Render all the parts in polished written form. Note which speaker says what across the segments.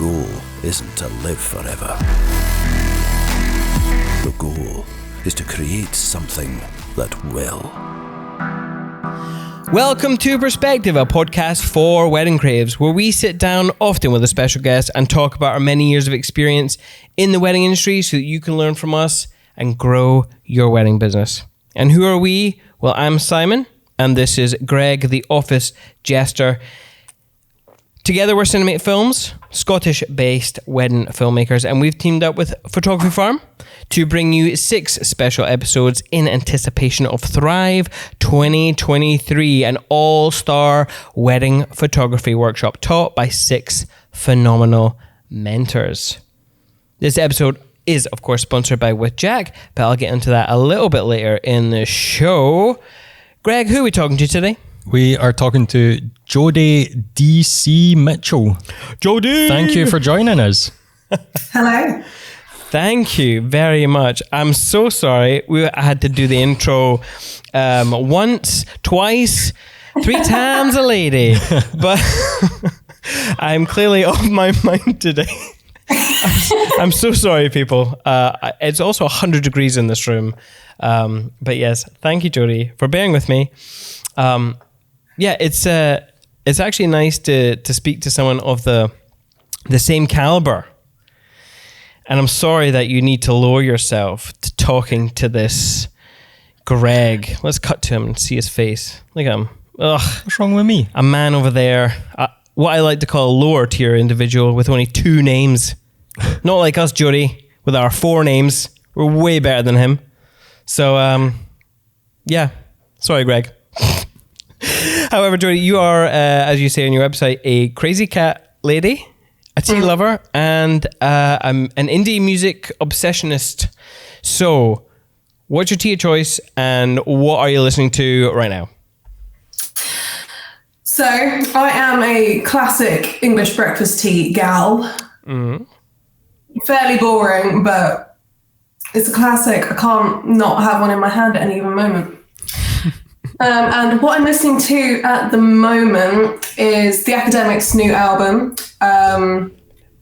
Speaker 1: goal isn't to live forever. The goal is to create something that will.
Speaker 2: Welcome to Perspective, a podcast for wedding creatives, where we sit down often with a special guest and talk about our many years of experience in the wedding industry so that you can learn from us and grow your wedding business. And who are we? Well, I'm Simon, and this is Greg, the office jester. Together we're Cinemate Films, Scottish-based wedding filmmakers, and we've teamed up with Photography Farm to bring you 6 special episodes in anticipation of Thrive 2023, an all-star wedding photography workshop taught by 6 phenomenal mentors. This episode is, of course, sponsored by With Jack, but I'll get into that a little bit later in the show. Greg, who are we talking to today?
Speaker 3: We are talking to Jodie DC Mitchell.
Speaker 2: Jodie!
Speaker 3: Thank you for joining us.
Speaker 4: Hello.
Speaker 2: Thank you very much. I'm so sorry. I had to do the intro once, twice, 3 times a lady. But I'm clearly off my mind today. I'm so sorry, people. It's also 100 degrees in this room. But yes, thank you, Jodie, for bearing with me. Yeah, it's actually nice to speak to someone of the same caliber. And I'm sorry that you need to lower yourself to talking to this Greg. Let's cut to him and see his face. Look at him. Ugh.
Speaker 3: What's wrong with me?
Speaker 2: A man over there. What I like to call a lower tier individual with only 2 names. Not like us, Jodie, with our 4 names. We're way better than him. So, yeah. Sorry, Greg. However, Jodie, you are, as you say on your website, a crazy cat lady, a tea lover, and I'm an indie music obsessionist. So, what's your tea of choice, and what are you listening to right now?
Speaker 4: So, I am a classic English breakfast tea gal. Mm-hmm. Fairly boring, but it's a classic. I can't not have one in my hand at any given moment. And what I'm listening to at the moment is The Academic's new album. And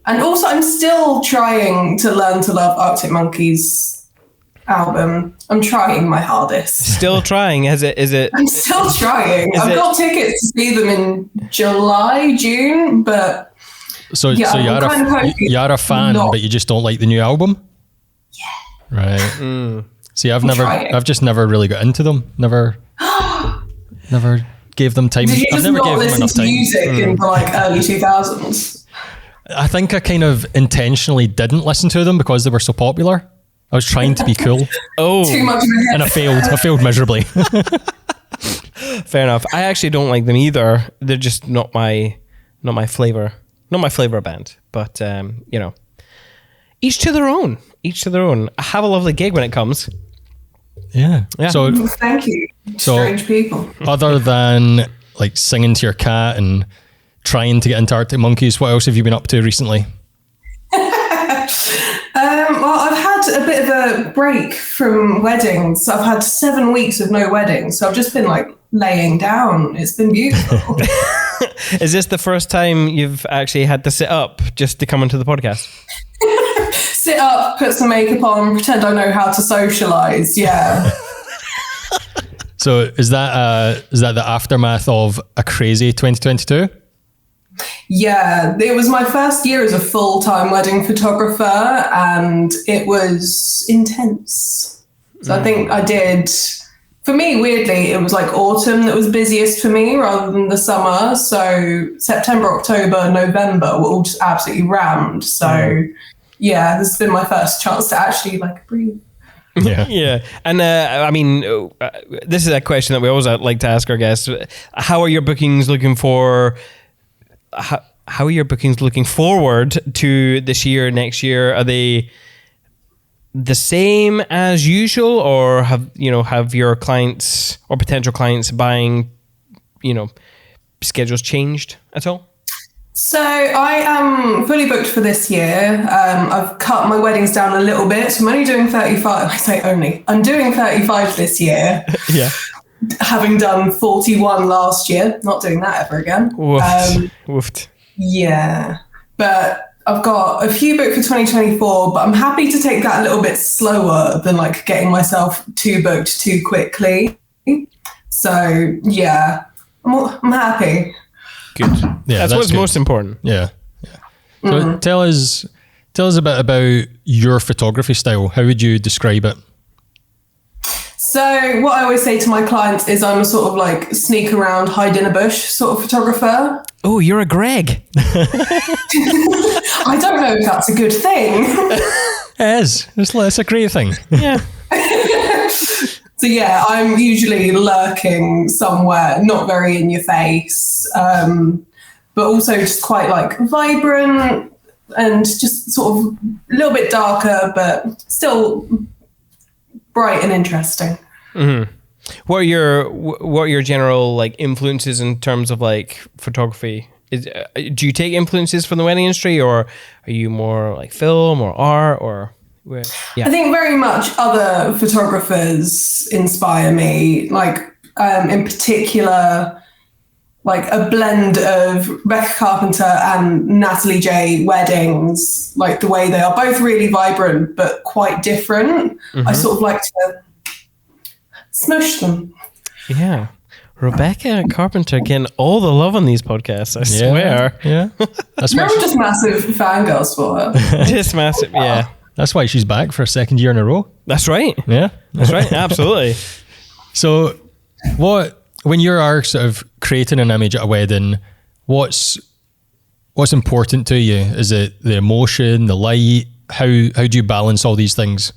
Speaker 4: also I'm still trying to learn to love Arctic Monkeys' album. I'm trying my hardest.
Speaker 2: Still trying? Is it?
Speaker 4: I'm still trying. I've got tickets to see them in July, June, but
Speaker 3: So you're a fan, but you just don't like the new album?
Speaker 4: Yeah.
Speaker 3: Right. Mm. See, I've just never really got into them. Never gave them time.
Speaker 4: Did you just not listen to
Speaker 3: time.
Speaker 4: music in the early 2000s?
Speaker 3: I think I kind of intentionally didn't listen to them because they were so popular. I was trying to be cool.
Speaker 4: Too much of a hit.
Speaker 3: And I failed miserably.
Speaker 2: Fair enough. I actually don't like them either. They're just not my flavor. Not my flavor band. But each to their own. Each to their own. I have a lovely gig when it comes.
Speaker 3: Yeah.
Speaker 4: So thank you. Strange people.
Speaker 3: Other than singing to your cat and trying to get into Arctic Monkeys, what else have you been up to recently?
Speaker 4: Well, I've had a bit of a break from weddings. I've had 7 weeks of no weddings, so I've just been laying down. It's been beautiful.
Speaker 2: Is this the first time you've actually had to sit up just to come onto the podcast?
Speaker 4: Sit up, put some makeup on, pretend I know how to socialise. Yeah.
Speaker 3: So is that the aftermath of a crazy 2022?
Speaker 4: Yeah, it was my first year as a full-time wedding photographer, and it was intense. So I think I did. For me, weirdly, it was autumn that was busiest for me rather than the summer. So September, October, November were all just absolutely rammed. So. Yeah, this has been my first chance to actually breathe.
Speaker 3: Yeah.
Speaker 2: Yeah. And this is a question that we always like to ask our guests. How are your bookings looking for? How are your bookings looking forward to this year, next year? Are they the same as usual, or have your clients or potential clients buying, schedules changed at all?
Speaker 4: So I am fully booked for this year. I've cut my weddings down a little bit. So I'm only doing 35. I say only. I'm doing 35 this year.
Speaker 2: Yeah.
Speaker 4: Having done 41 last year. Not doing that ever again.
Speaker 2: Woofed.
Speaker 4: Yeah. But I've got a few booked for 2024, but I'm happy to take that a little bit slower than like getting myself too booked too quickly. So yeah, I'm happy.
Speaker 2: Good.
Speaker 3: Yeah,
Speaker 2: that's what's
Speaker 3: good.
Speaker 2: most important.
Speaker 3: Yeah. So tell us a bit about your photography style. How would you describe it?
Speaker 4: So what I always say to my clients is I'm a sort of like sneak around, hide in a bush sort of photographer.
Speaker 2: Oh, you're a Greg.
Speaker 4: I don't know if that's a good thing.
Speaker 3: It is. It's a great thing.
Speaker 2: Yeah.
Speaker 4: So yeah, I'm usually lurking somewhere, not very in your face, but also just quite like vibrant and just sort of a little bit darker, but still bright and interesting.
Speaker 2: Mm-hmm. What are your general like influences in terms of like photography? Do you take influences from the wedding industry, or are you more like film or art or? Yeah.
Speaker 4: I think very much other photographers inspire me. Like in particular, like a blend of Rebecca Carpenter and Natalie J weddings. Like the way they are both really vibrant but quite different. I sort of like to smush them.
Speaker 2: Yeah. Rebecca Carpenter getting all the love on these podcasts, I swear.
Speaker 3: Yeah. That's
Speaker 4: We're all just massive fangirls for her.
Speaker 2: Just massive, yeah.
Speaker 3: That's why she's back for a second year in a row.
Speaker 2: That's right.
Speaker 3: Yeah.
Speaker 2: That's right. Absolutely.
Speaker 3: So when you are sort of creating an image at a wedding, what's important to you? Is it the emotion, the light? How do you balance all these things?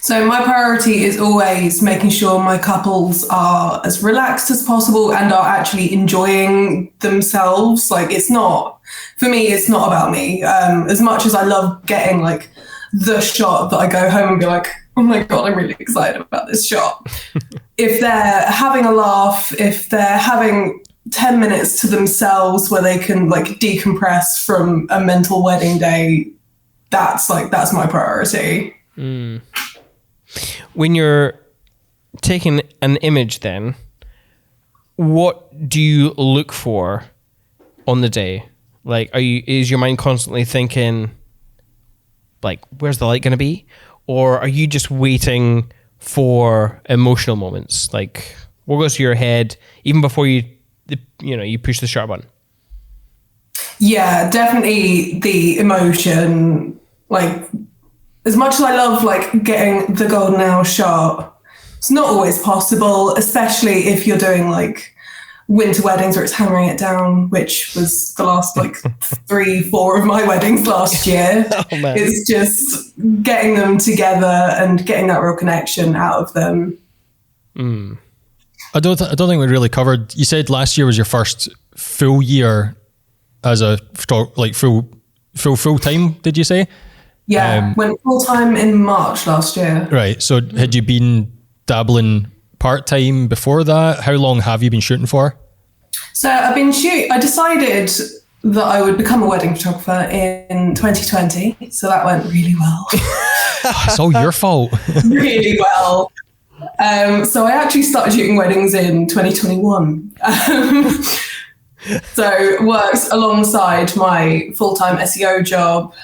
Speaker 4: So my priority is always making sure my couples are as relaxed as possible and are actually enjoying themselves. Like it's not about me. As much as I love getting like the shot that I go home and be like, oh my God, I'm really excited about this shot. If they're having a laugh, if they're having 10 minutes to themselves where they can like decompress from a mental wedding day, that's my priority.
Speaker 2: When you're taking an image then, what do you look for on the day? Like, is your mind constantly thinking, like, where's the light going to be? Or are you just waiting for emotional moments? Like, what goes through your head even before you push the shutter button?
Speaker 4: Yeah, definitely the emotion. Like, as much as I love like getting the golden hour shot, it's not always possible, especially if you're doing like winter weddings where it's hammering it down, which was the last like 3-4 of my weddings last year.
Speaker 2: Oh, man.
Speaker 4: It's just getting them together and getting that real connection out of them.
Speaker 3: I don't think we really covered. You said last year was your first full year as a full time. Did you say?
Speaker 4: Yeah, went full time in March last year.
Speaker 3: Right. So had you been dabbling part time before that? How long have you been shooting for?
Speaker 4: So I decided that I would become a wedding photographer in 2020. So that went really well.
Speaker 3: It's all your fault.
Speaker 4: Really well. So I actually started shooting weddings in 2021. So worked alongside my full-time SEO job,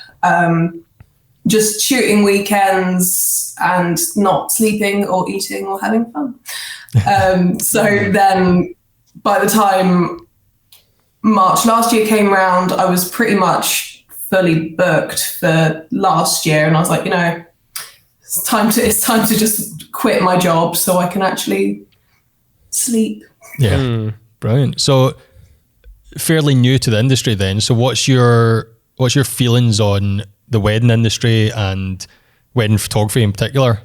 Speaker 4: just shooting weekends and not sleeping or eating or having fun. So then by the time March last year came around, I was pretty much fully booked for last year. And I was like, it's time to just quit my job so I can actually sleep.
Speaker 3: Yeah. Brilliant. So fairly new to the industry then. So what's your feelings on the wedding industry and wedding photography in particular?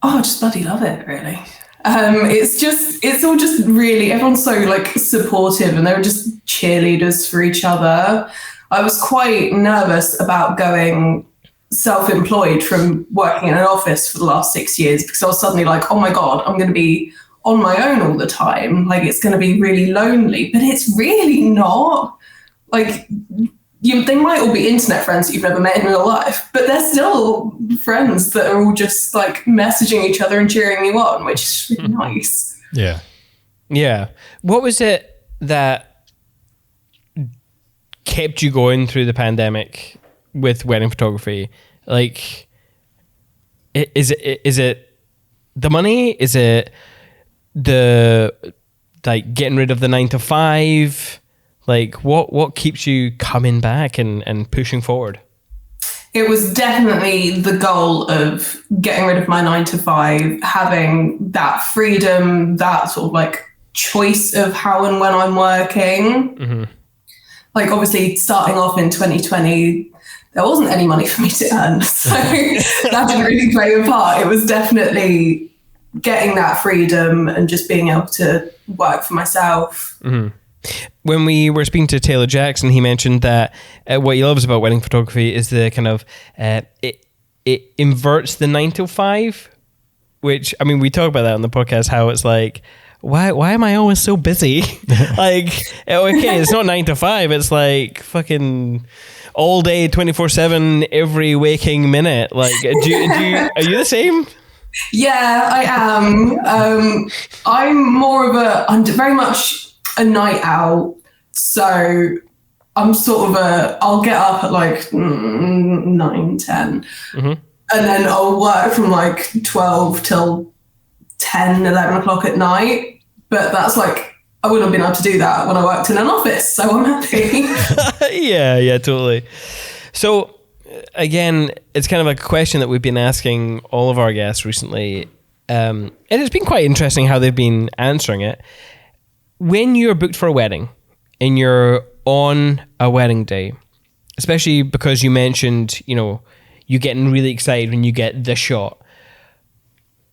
Speaker 4: Oh, I just bloody love it, really. It's all just really, everyone's so like supportive and they're just cheerleaders for each other. I was quite nervous about going self-employed from working in an office for the last 6 years because I was suddenly like, oh my God, I'm going to be on my own all the time. Like it's going to be really lonely, but it's really not. Like they might all be internet friends that you've never met in real life, but they're still friends that are all just like messaging each other and cheering you on, which is really nice.
Speaker 3: Yeah.
Speaker 2: Yeah. What was it that kept you going through the pandemic with wedding photography? Like, is it the money? Is it the like getting rid of the 9 to 5? Like, what keeps you coming back and pushing forward?
Speaker 4: It was definitely the goal of getting rid of my 9 to 5, having that freedom, that sort of like choice of how and when I'm working. Mm-hmm. Like, obviously, starting off in 2020, there wasn't any money for me to earn. So that didn't really play a part. It was definitely getting that freedom and just being able to work for myself.
Speaker 2: Mm-hmm. When we were speaking to Taylor Jackson, he mentioned that what he loves about wedding photography is the kind of, it inverts the 9 to 5, which, I mean, we talk about that on the podcast, how it's like, why am I always so busy? Like, okay, it's not 9 to 5, it's like fucking all day, 24/7, every waking minute. Like, are you the same?
Speaker 4: Yeah, I am. I'm very much a night owl, so I'm sort of I'll get up at like 9, 10, mm-hmm. and then I'll work from like 12 till 10, 11 o'clock at night. But that's like, I wouldn't have been able to do that when I worked in an office, so I'm happy.
Speaker 2: Yeah, totally. So again, it's kind of like a question that we've been asking all of our guests recently, and it's been quite interesting how they've been answering it. When you're booked for a wedding and you're on a wedding day, especially because you mentioned, you getting really excited when you get the shot,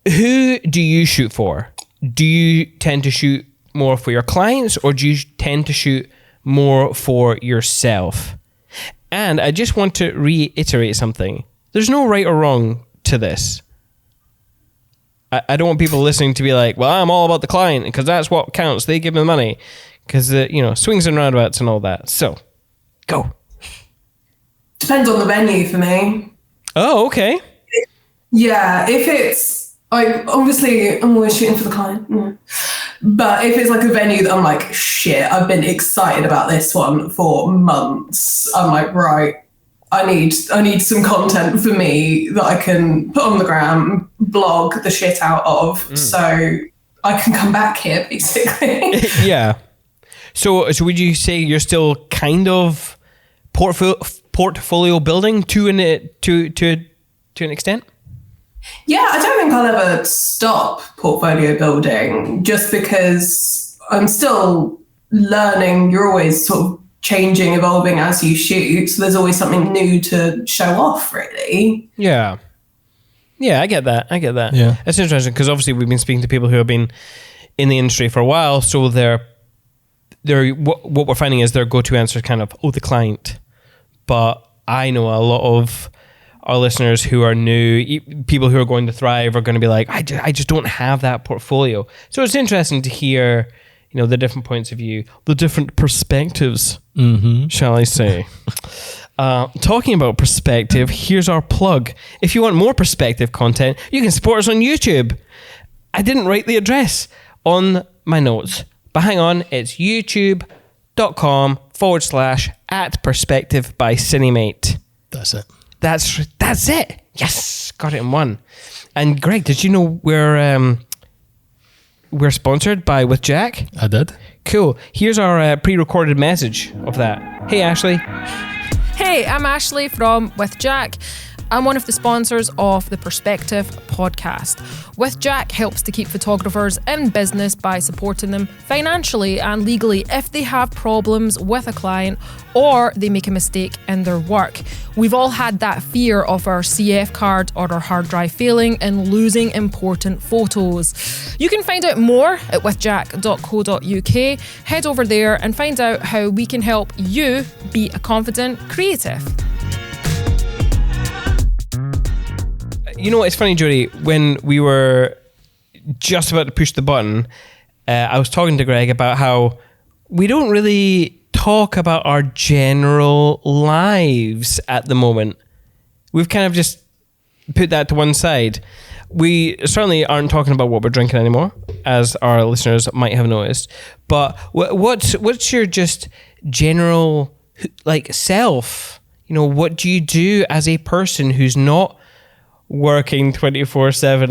Speaker 2: who do you shoot for? Do you tend to shoot more for your clients, or do you tend to shoot more for yourself? And I just want to reiterate something. There's no right or wrong to this. I don't want people listening to be like, well, I'm all about the client because that's what counts. They give me the money because, swings and roundabouts and all that. So, go.
Speaker 4: Depends on the venue for me.
Speaker 2: Oh, okay.
Speaker 4: Yeah, if it's like, obviously I'm always shooting for the client. Yeah. But if it's like a venue that I'm like, shit, I've been excited about this one for months, I'm like, right, I need some content for me that I can put on the gram, blog the shit out of, so I can come back here, basically. Yeah.
Speaker 2: So would you say you're still kind of portfolio building to an extent?
Speaker 4: Yeah, I don't think I'll ever stop portfolio building just because I'm still learning. You're always sort of changing, evolving as you shoot. So there's always something new to show off, really.
Speaker 2: Yeah. Yeah, I get that.
Speaker 3: Yeah.
Speaker 2: It's interesting because obviously we've been speaking to people who have been in the industry for a while. So they're what we're finding is their go-to answer is kind of, the client. But I know a lot of our listeners who are new, people who are going to Thrive are going to be like, I just don't have that portfolio. So it's interesting to hear, the different points of view, the different perspectives, shall I say. Talking about perspective, here's our plug. If you want more perspective content, you can support us on YouTube. I didn't write the address on my notes, but hang on, it's youtube.com/@perspective by Cinemate.
Speaker 3: That's it.
Speaker 2: That's it. Yes, got it in one. And Greg, did you know we're sponsored by With Jack?
Speaker 3: I did.
Speaker 2: Cool. Here's our pre-recorded message of that. Hey, Ashley.
Speaker 5: Hey, I'm Ashley from With Jack. I'm one of the sponsors of the Perspective podcast. With Jack helps to keep photographers in business by supporting them financially and legally if they have problems with a client or they make a mistake in their work. We've all had that fear of our CF card or our hard drive failing and losing important photos. You can find out more at withjack.co.uk. Head over there and find out how we can help you be a confident creative.
Speaker 2: It's funny, Jodie, when we were just about to push the button, I was talking to Greg about how we don't really talk about our general lives at the moment. We've kind of just put that to one side. We certainly aren't talking about what we're drinking anymore, as our listeners might have noticed. But what's your just general like self? You know, what do you do as a person who's not working 24/7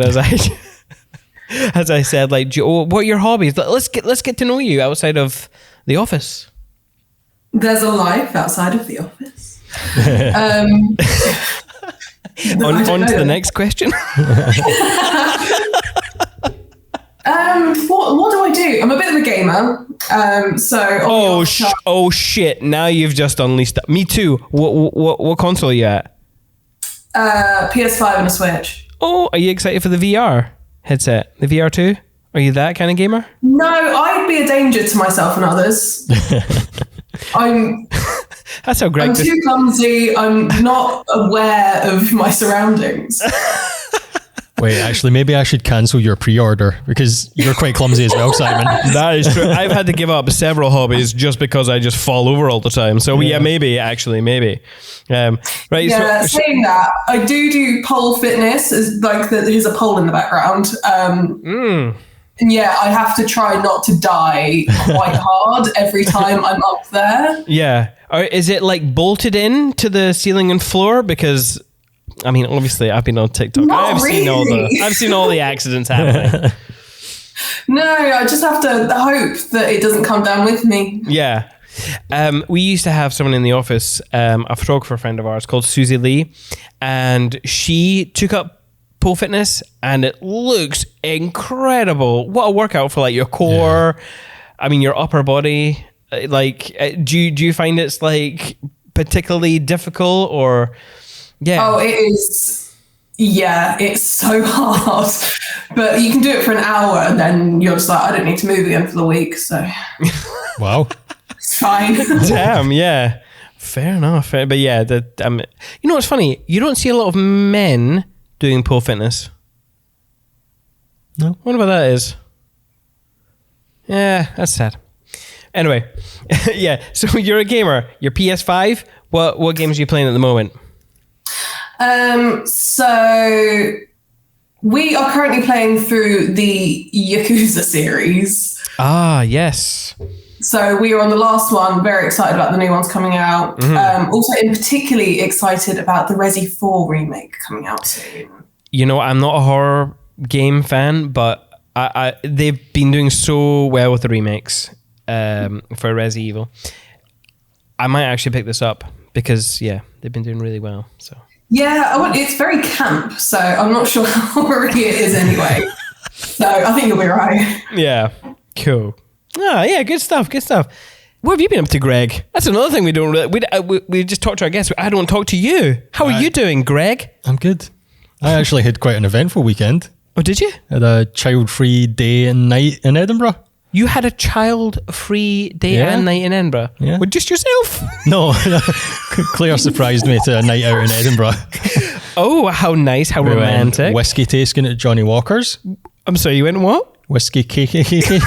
Speaker 2: as I said, like, what are your hobbies? Let's get to know you outside of the office.
Speaker 4: There's a life outside of the office.
Speaker 2: On to the next question.
Speaker 4: What do I do? I'm a bit of a gamer.
Speaker 2: Oh shit! Now you've just unleashed. Me too. What console are you at?
Speaker 4: PS5 and a Switch.
Speaker 2: Oh, are you excited for the VR headset? The VR2? Are you that kind of gamer?
Speaker 4: No, I'd be a danger to myself and others.
Speaker 2: That's how Greg.
Speaker 4: I'm too clumsy. I'm not aware of my surroundings.
Speaker 3: Wait, actually, maybe I should cancel your pre-order because you're quite clumsy as well, Simon.
Speaker 2: That is true. I've had to give up several hobbies just because I just fall over all the time. So yeah, maybe. Right.
Speaker 4: Yeah, saying that, I do pole fitness. There's a pole in the background. And yeah, I have to try not to die quite hard every time I'm up there.
Speaker 2: Yeah. Is it like bolted in to the ceiling and floor? Because I mean, obviously, I've been on TikTok. I've seen all the accidents happening.
Speaker 4: No, I just have to hope that it doesn't come down with me.
Speaker 2: Yeah. We used to have someone in the office, a photographer friend of ours called Susie Lee, and she took up pole fitness, and it looks incredible. What a workout for like your core. Yeah. I mean, your upper body. Like, do you find it's like particularly difficult or? Yeah.
Speaker 4: Oh, it is. Yeah, it's so hard. But you can do it for an hour and then you're just like, I don't need to move again for the week. So.
Speaker 3: Wow.
Speaker 4: It's fine.
Speaker 2: Damn, yeah. Fair enough. But yeah, you know what's funny? You don't see a lot of men doing pole fitness.
Speaker 3: No.
Speaker 2: I wonder what that is. Yeah, that's sad. Anyway, yeah. So you're a gamer. You're PS5. What games are you playing at the moment?
Speaker 4: So we are currently playing through the Yakuza series.
Speaker 2: Ah, yes.
Speaker 4: So we are on the last one, very excited about the new ones coming out. Mm-hmm. Also particularly excited about the Resi 4 remake coming out soon.
Speaker 2: You know, I'm not a horror game fan, but they've been doing so well with the remakes for Resi Evil. I might actually pick this up because, yeah, they've been doing really well, so...
Speaker 4: Yeah, it's very camp, so I'm not sure how horror it is anyway. So I think you'll be right.
Speaker 2: Yeah, cool. Ah, yeah, good stuff. What have you been up to, Greg? That's another thing we don't really... We just talk to our guests. I don't talk to you. How are you doing, Greg?
Speaker 3: I'm good. I actually had quite an eventful weekend.
Speaker 2: Oh, did you?
Speaker 3: I had a child-free day and night in Edinburgh.
Speaker 2: You had a child-free day and night in Edinburgh?
Speaker 3: Yeah.
Speaker 2: With just yourself?
Speaker 3: No. Claire surprised me to a night out in Edinburgh.
Speaker 2: Oh, how nice, how romantic.
Speaker 3: Went whiskey tasting at Johnny Walker's.
Speaker 2: I'm sorry, you went what?
Speaker 3: Whiskey KKK.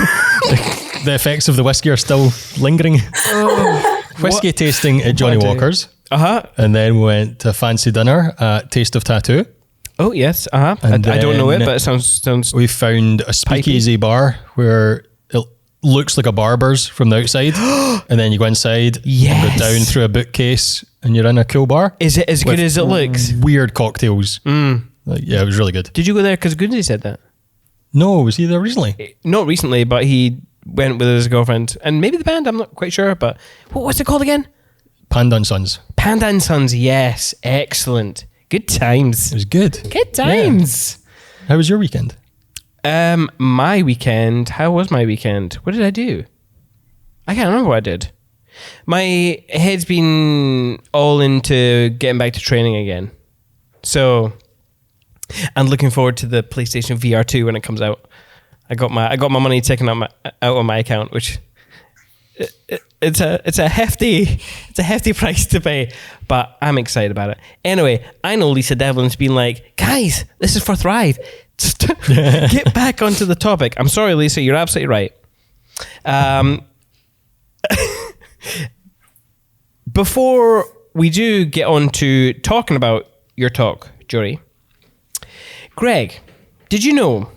Speaker 3: The effects of the whiskey are still lingering.
Speaker 2: Oh,
Speaker 3: whiskey tasting at Johnny Walker's.
Speaker 2: Uh-huh.
Speaker 3: And then we went to fancy dinner at Taste of Tattoo.
Speaker 2: Oh, yes. Uh-huh. I don't know it, but it sounds...
Speaker 3: We found a speakeasy bar where it looks like a barber's from the outside. And then you go inside,
Speaker 2: yes,
Speaker 3: and go down through a bookcase, and you're in a cool bar.
Speaker 2: Is it as good as it looks?
Speaker 3: Weird cocktails. Yeah, it was really good.
Speaker 2: Did you go there because Goonsey said that?
Speaker 3: No, was he there recently?
Speaker 2: Not recently, but he went with his girlfriend. And maybe the band, I'm not quite sure, but... What's it called again?
Speaker 3: Panda and Sons.
Speaker 2: Panda and Sons, yes. Excellent. Good times.
Speaker 3: It was good.
Speaker 2: Good times.
Speaker 3: Yeah. How was your weekend?
Speaker 2: My weekend. How was my weekend? What did I do? I can't remember what I did. My head's been all into getting back to training again. So, I'm looking forward to the PlayStation VR 2 when it comes out. I got my money taken out on my account, which it's a hefty price to pay, but I'm excited about it. Anyway, I know Lisa Devlin's been like, guys, this is for Thrive. Just get back onto the topic. I'm sorry, Lisa, you're absolutely right. Before we do get on to talking about your talk, Jodie, Greg, did you know,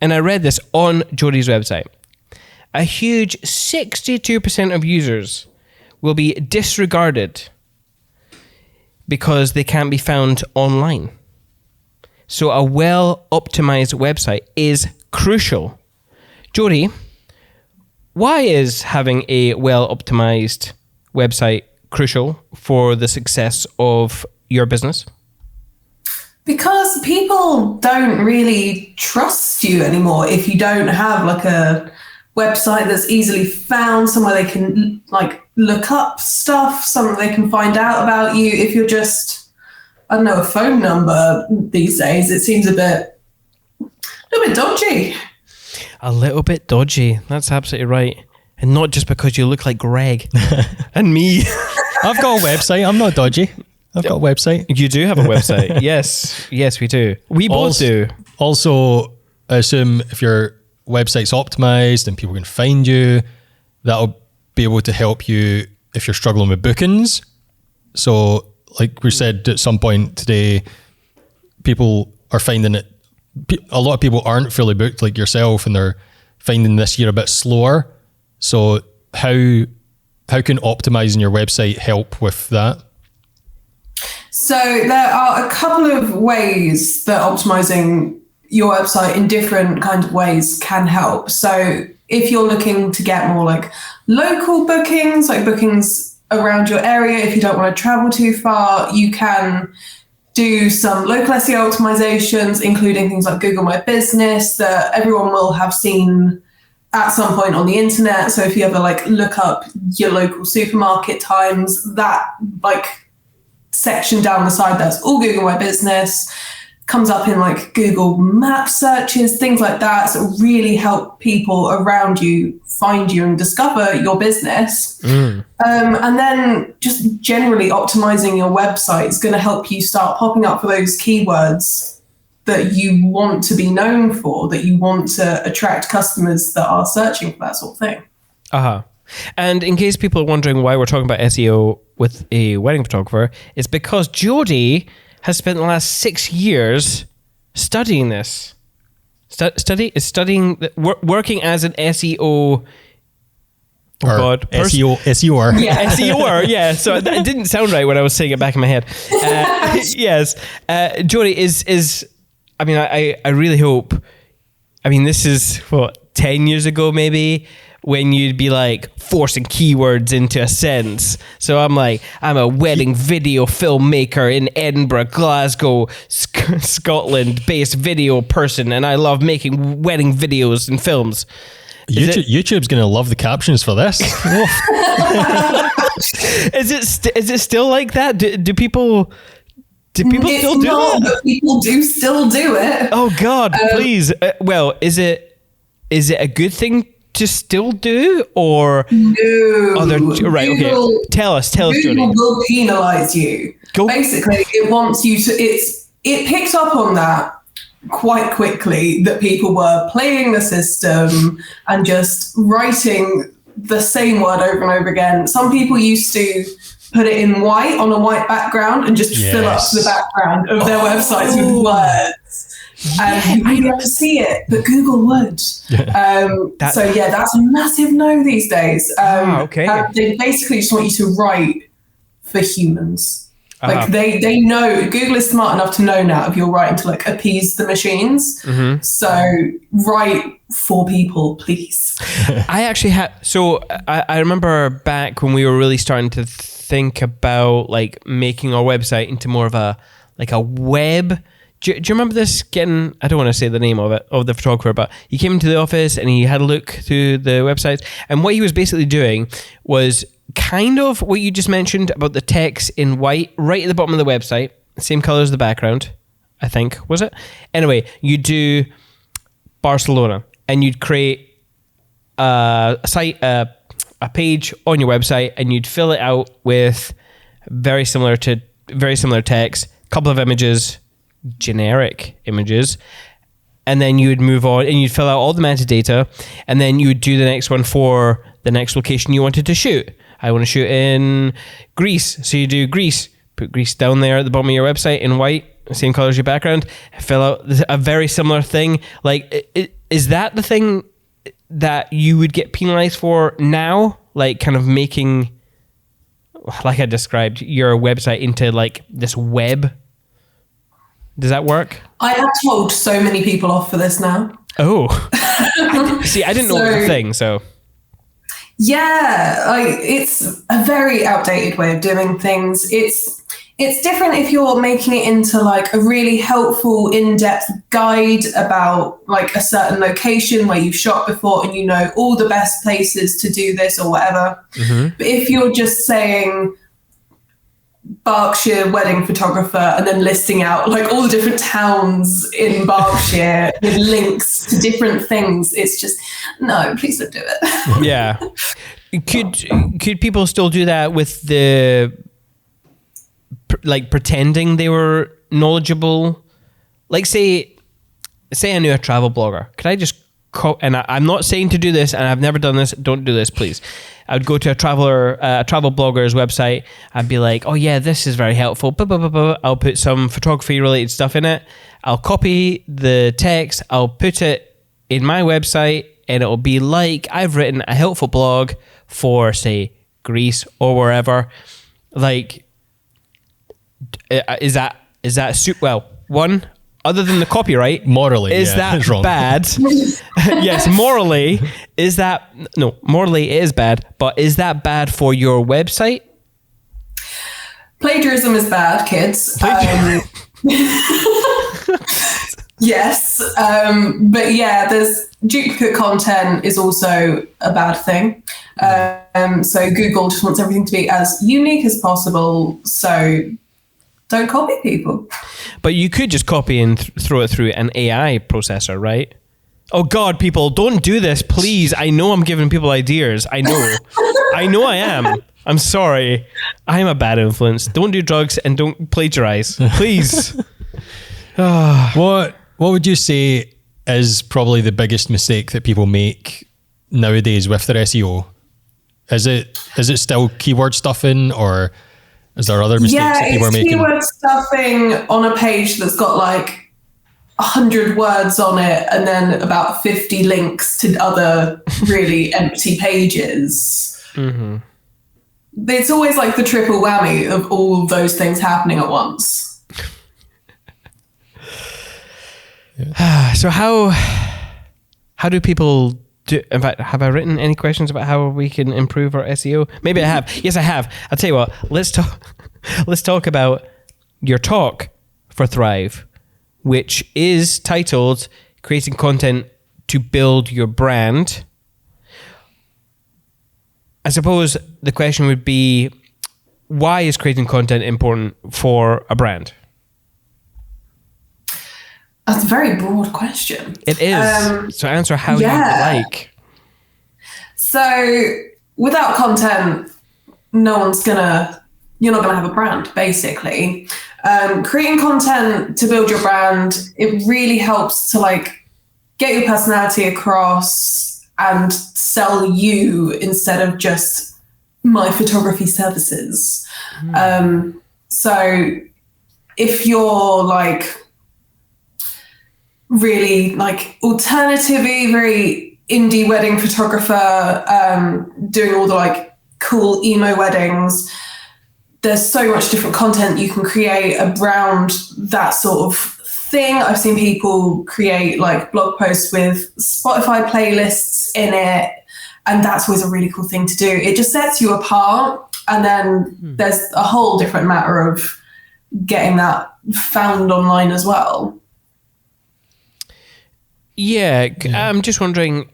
Speaker 2: and I read this on Jodie's website, a huge 62% of users will be disregarded because they can't be found online. So a well-optimized website is crucial. Jodie, why is having a well-optimized website crucial for the success of your business?
Speaker 4: Because people don't really trust you anymore if you don't have like a website that's easily found, somewhere they can like look up stuff, somewhere they can find out about you. If you're just, I don't know, a phone number these days, it seems a little bit dodgy.
Speaker 2: A little bit dodgy. That's absolutely right. And not just because you look like Greg and me.
Speaker 3: I've got a website. I'm not dodgy. I've got a website.
Speaker 2: You do have a website. Yes. Yes, we do. We both do.
Speaker 3: Also, I assume if your website's optimized and people can find you, that'll be able to help you if you're struggling with bookings. So like we said at some point today, people are finding it, a lot of people aren't fully booked like yourself, and they're finding this year a bit slower. So how can optimizing your website help with that?
Speaker 4: So there are a couple of ways that optimizing your website in different kinds of ways can help. So if you're looking to get more like local bookings, like bookings around your area, if you don't want to travel too far, you can do some local SEO optimizations, including things like Google My Business that everyone will have seen at some point on the internet. So if you ever like look up your local supermarket times, that like section down the side, that's all Google My Business, comes up in like Google Map searches, things like that. So it'll really help people around you find you and discover your business. And then just generally optimizing your website is going to help you start popping up for those keywords that you want to be known for, that you want to attract customers that are searching for that sort of thing.
Speaker 2: And in case people are wondering why we're talking about SEO with a wedding photographer, it's because Jodie has spent the last 6 years studying this. Working as an SEO.
Speaker 3: SEOer.
Speaker 2: Yeah, SEOer. Yeah. So it didn't sound right when I was saying it back in my head. Yes. Jodie is. I mean, I really hope. I mean, this is what 10 years ago maybe, when you'd be like forcing keywords into a sentence. So I'm a wedding video filmmaker in Edinburgh, Glasgow, Scotland based video person, and I love making wedding videos and films.
Speaker 3: YouTube's going to love the captions for this.
Speaker 2: Is it still like that? Do people still do that?
Speaker 4: But people do still do it.
Speaker 2: Oh God, please. Well, is it a good thing to still do, or
Speaker 4: no?
Speaker 2: Right.
Speaker 4: Google,
Speaker 2: okay. Tell us,
Speaker 4: Google
Speaker 2: Jodie.
Speaker 4: will penalize you. Basically, it wants you to. It picked up on that quite quickly, that people were playing the system and just writing the same word over and over again. Some people used to put it in white on a white background and just fill up the background of their websites with words. And you wouldn't be able to see it, but Google would. So yeah, that's a massive no these days.
Speaker 2: Okay.
Speaker 4: They basically just want you to write for humans. Like they know, Google is smart enough to know now if you're writing to like appease the machines. So write for people, please.
Speaker 2: I actually had, I remember back when we were really starting to think about like making our website into more of a web. Do you remember this getting, I don't want to say the name of the photographer, but he came into the office and he had a look through the websites, and what he was basically doing was kind of what you just mentioned about the text in white right at the bottom of the website, same color as the background, I think, was it? Anyway, you do Barcelona and you'd create a site, a page on your website, and you'd fill it out with very similar text, couple of images, generic images, and then you would move on and you'd fill out all the metadata, and then you would do the next one for the next location you wanted to shoot. I want to shoot in Greece. So you do Greece, put Greece down there at the bottom of your website in white, same color as your background, fill out a very similar thing. Like, is that the thing that you would get penalized for now? Like kind of making like I described, your website into like this web. Does that work?
Speaker 4: I have told so many people off for this now.
Speaker 2: Oh, I didn't know it was a thing. So
Speaker 4: yeah, it's a very outdated way of doing things. It's different if you're making it into like a really helpful, in-depth guide about like a certain location where you've shot before and you know all the best places to do this or whatever. But if you're just saying Berkshire wedding photographer and then listing out like all the different towns in Berkshire with links to different things, it's just, no, please don't do it.
Speaker 2: Yeah. Could people still do that with the like pretending they were knowledgeable? Like say I knew a travel blogger. Could I just and I'm not saying to do this, and I've never done this. Don't do this, please. I would go to a travel blogger's website. I'd be like, oh yeah, this is very helpful. Blah, blah, blah, blah. I'll put some photography related stuff in it. I'll copy the text. I'll put it in my website, and it'll be like I've written a helpful blog for, say, Greece or wherever. Like, is that well? One, other than the copyright,
Speaker 3: morally,
Speaker 2: is that wrong. Bad? Yes, morally, is that no? Morally, it is bad, but is that bad for your website?
Speaker 4: Plagiarism is bad, kids. Yes, but yeah, there's duplicate content is also a bad thing. So Google just wants everything to be as unique as possible. So don't copy people.
Speaker 2: But you could just copy and throw it through an AI processor, right? Oh God, people, don't do this, please. I know I'm giving people ideas. I know. I know I am. I'm sorry. I'm a bad influence. Don't do drugs and don't plagiarize, please.
Speaker 3: What would you say is probably the biggest mistake that people make nowadays with their SEO? Is it still keyword stuffing, or is there other mistakes that people are making?
Speaker 4: Yeah, it's keyword stuffing on a page that's got like 100 words on it and then about 50 links to other really empty pages. Mm-hmm. It's always like the triple whammy of all those things happening at once.
Speaker 2: So how do people do? In fact, have I written any questions about how we can improve our SEO? Maybe I have. Yes, I have. I'll tell you what. Let's talk about your talk for Thrive, which is titled "Creating Content to Build Your Brand." I suppose the question would be, why is creating content important for a brand?
Speaker 4: That's a very broad question.
Speaker 2: It is. So answer how you like.
Speaker 4: So without content, you're not gonna have a brand, basically. Creating content to build your brand, it really helps to like get your personality across and sell you instead of just my photography services. So if you're like really like alternative-y, very indie wedding photographer, doing all the like cool emo weddings, there's so much different content you can create around that sort of thing. I've seen people create like blog posts with Spotify playlists in it, and that's always a really cool thing to do. It just sets you apart, and then there's a whole different matter of getting that found online as well.
Speaker 2: Yeah, I'm just wondering,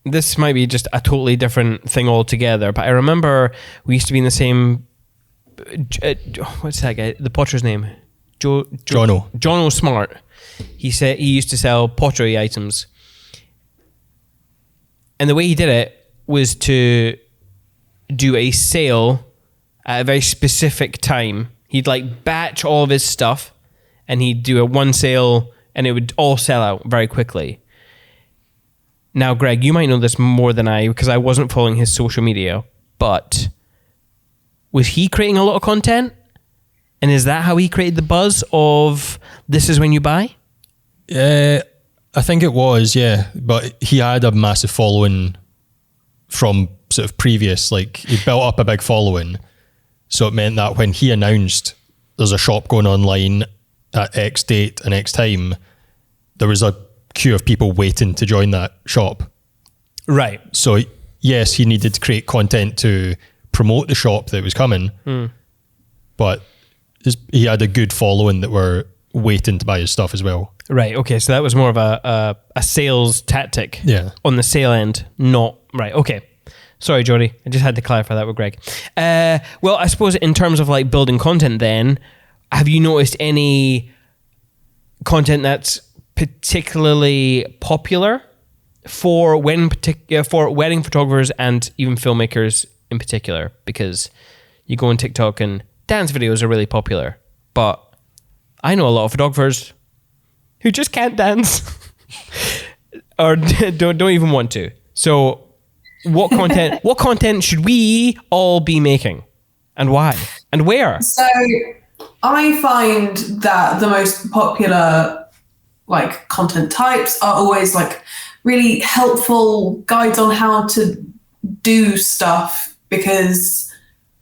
Speaker 2: this might be just a totally different thing altogether, but I remember we used to be in the same, what's that guy, the potter's name? Jono Smart. He said he used to sell pottery items. And the way he did it was to do a sale at a very specific time. He'd like batch all of his stuff and he'd do a one sale and it would all sell out very quickly. Now, Greg, you might know this more than I because I wasn't following his social media, but was he creating a lot of content? And is that how he created the buzz of this is when you buy? I
Speaker 3: think it was, yeah. But he had a massive following from sort of previous, like he built up a big following. So it meant that when he announced there's a shop going online at X date and X time, there was a queue of people waiting to join that shop.
Speaker 2: Right.
Speaker 3: So yes, he needed to create content to promote the shop that was coming, but he had a good following that were waiting to buy his stuff as well.
Speaker 2: Right. Okay. So that was more of a sales tactic.
Speaker 3: Yeah.
Speaker 2: On the sale end, not right. Okay. Sorry, Jodie. I just had to clarify that with Greg. Well, I suppose in terms of like building content, then have you noticed any content that's particularly popular for wedding photographers and even filmmakers in particular? Because you go on TikTok and dance videos are really popular, but I know a lot of photographers who just can't dance or don't even want to. So what content should we all be making, and why and where?
Speaker 4: So I find that the most popular like content types are always like really helpful guides on how to do stuff, because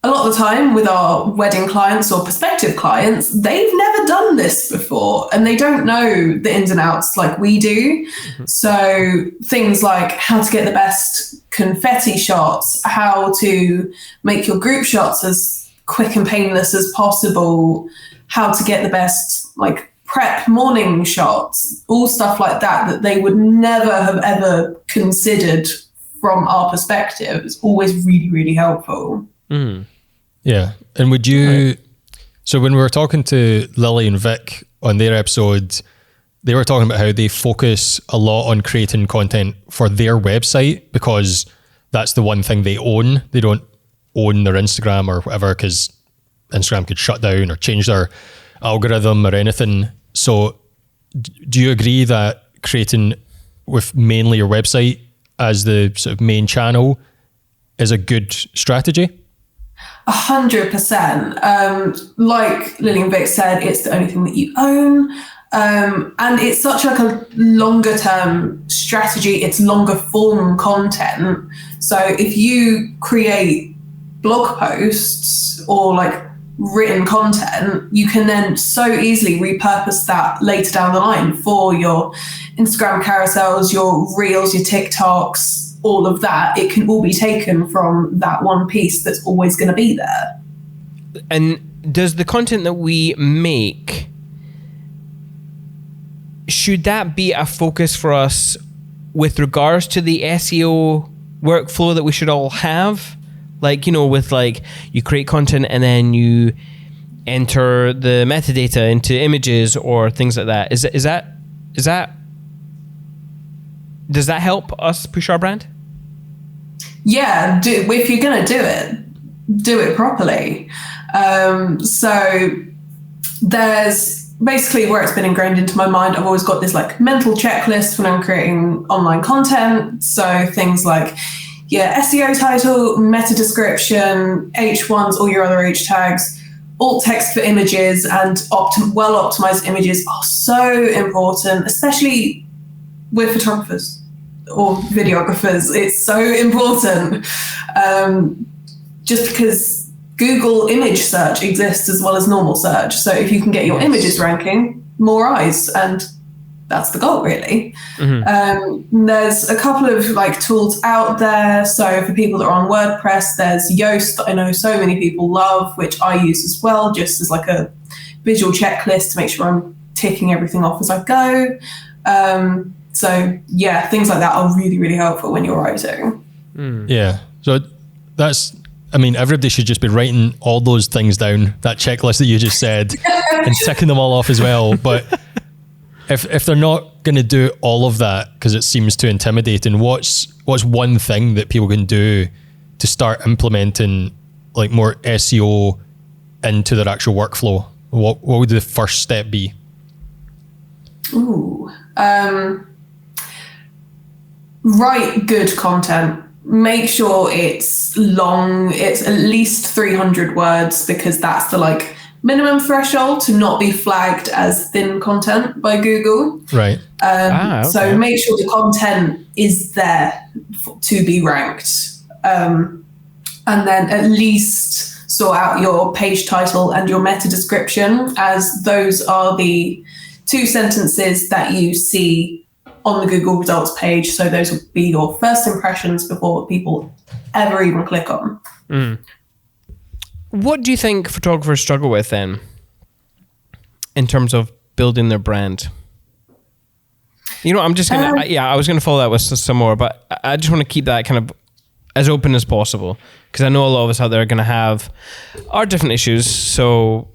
Speaker 4: a lot of the time with our wedding clients or prospective clients, they've never done this before and they don't know the ins and outs like we do. Mm-hmm. So things like how to get the best confetti shots, how to make your group shots as quick and painless as possible, how to get the best like prep morning shots, all stuff like that they would never have ever considered from our perspective. It's always really, really helpful.
Speaker 2: Mm.
Speaker 3: Yeah. And would you, so when we were talking to Lily and Vic on their episode, they were talking about how they focus a lot on creating content for their website because that's the one thing they own. They don't own their Instagram or whatever, because Instagram could shut down or change their algorithm or anything. So do you agree that creating with mainly your website as the sort of main channel is a good strategy?
Speaker 4: 100%. Like Lily and Vic said, it's the only thing that you own. And it's such like a longer term strategy. It's longer form content. So if you create blog posts or like written content, you can then so easily repurpose that later down the line for your Instagram carousels, your reels, your TikToks, all of that. It can all be taken from that one piece that's always going to be there.
Speaker 2: And does the content that we make, should that be a focus for us with regards to the SEO workflow that we should all have? Like, you know, with like you create content and then you enter the metadata into images or things like that. Does that help us push our brand?
Speaker 4: Yeah, if you're going to do it properly. So there's basically where it's been ingrained into my mind. I've always got this like mental checklist when I'm creating online content. So things like SEO title, meta description, H1s, all your other H tags, alt text for images, and well-optimized images are so important, especially with photographers or videographers. It's so important, just because Google image search exists as well as normal search. So if you can get your images ranking, more eyes, and that's the goal, really. Mm-hmm. There's a couple of like tools out there. So for people that are on WordPress, there's Yoast that I know so many people love, which I use as well, just as like a visual checklist to make sure I'm ticking everything off as I go. So yeah, things like that are really, really helpful when you're writing.
Speaker 3: Yeah. So everybody should just be writing all those things down, that checklist that you just said, and ticking them all off as well. But if they're not going to do all of that because it seems too intimidating, what's one thing that people can do to start implementing like more SEO into their actual workflow? What would the first step be?
Speaker 4: Write good content. Make sure it's long. It's at least 300 words, because that's the like minimum threshold to not be flagged as thin content by Google.
Speaker 3: Right.
Speaker 4: So make sure the content is there to be ranked. and then at least sort out your page title and your meta description, as those are the 2 sentences that you see on the Google results page. So those will be your first impressions before people ever even click on.
Speaker 2: What do you think photographers struggle with then in terms of building their brand? You know, I'm just going to, I was going to follow that with some more, but I just want to keep that kind of as open as possible, because I know a lot of us out there are going to have our different issues. So,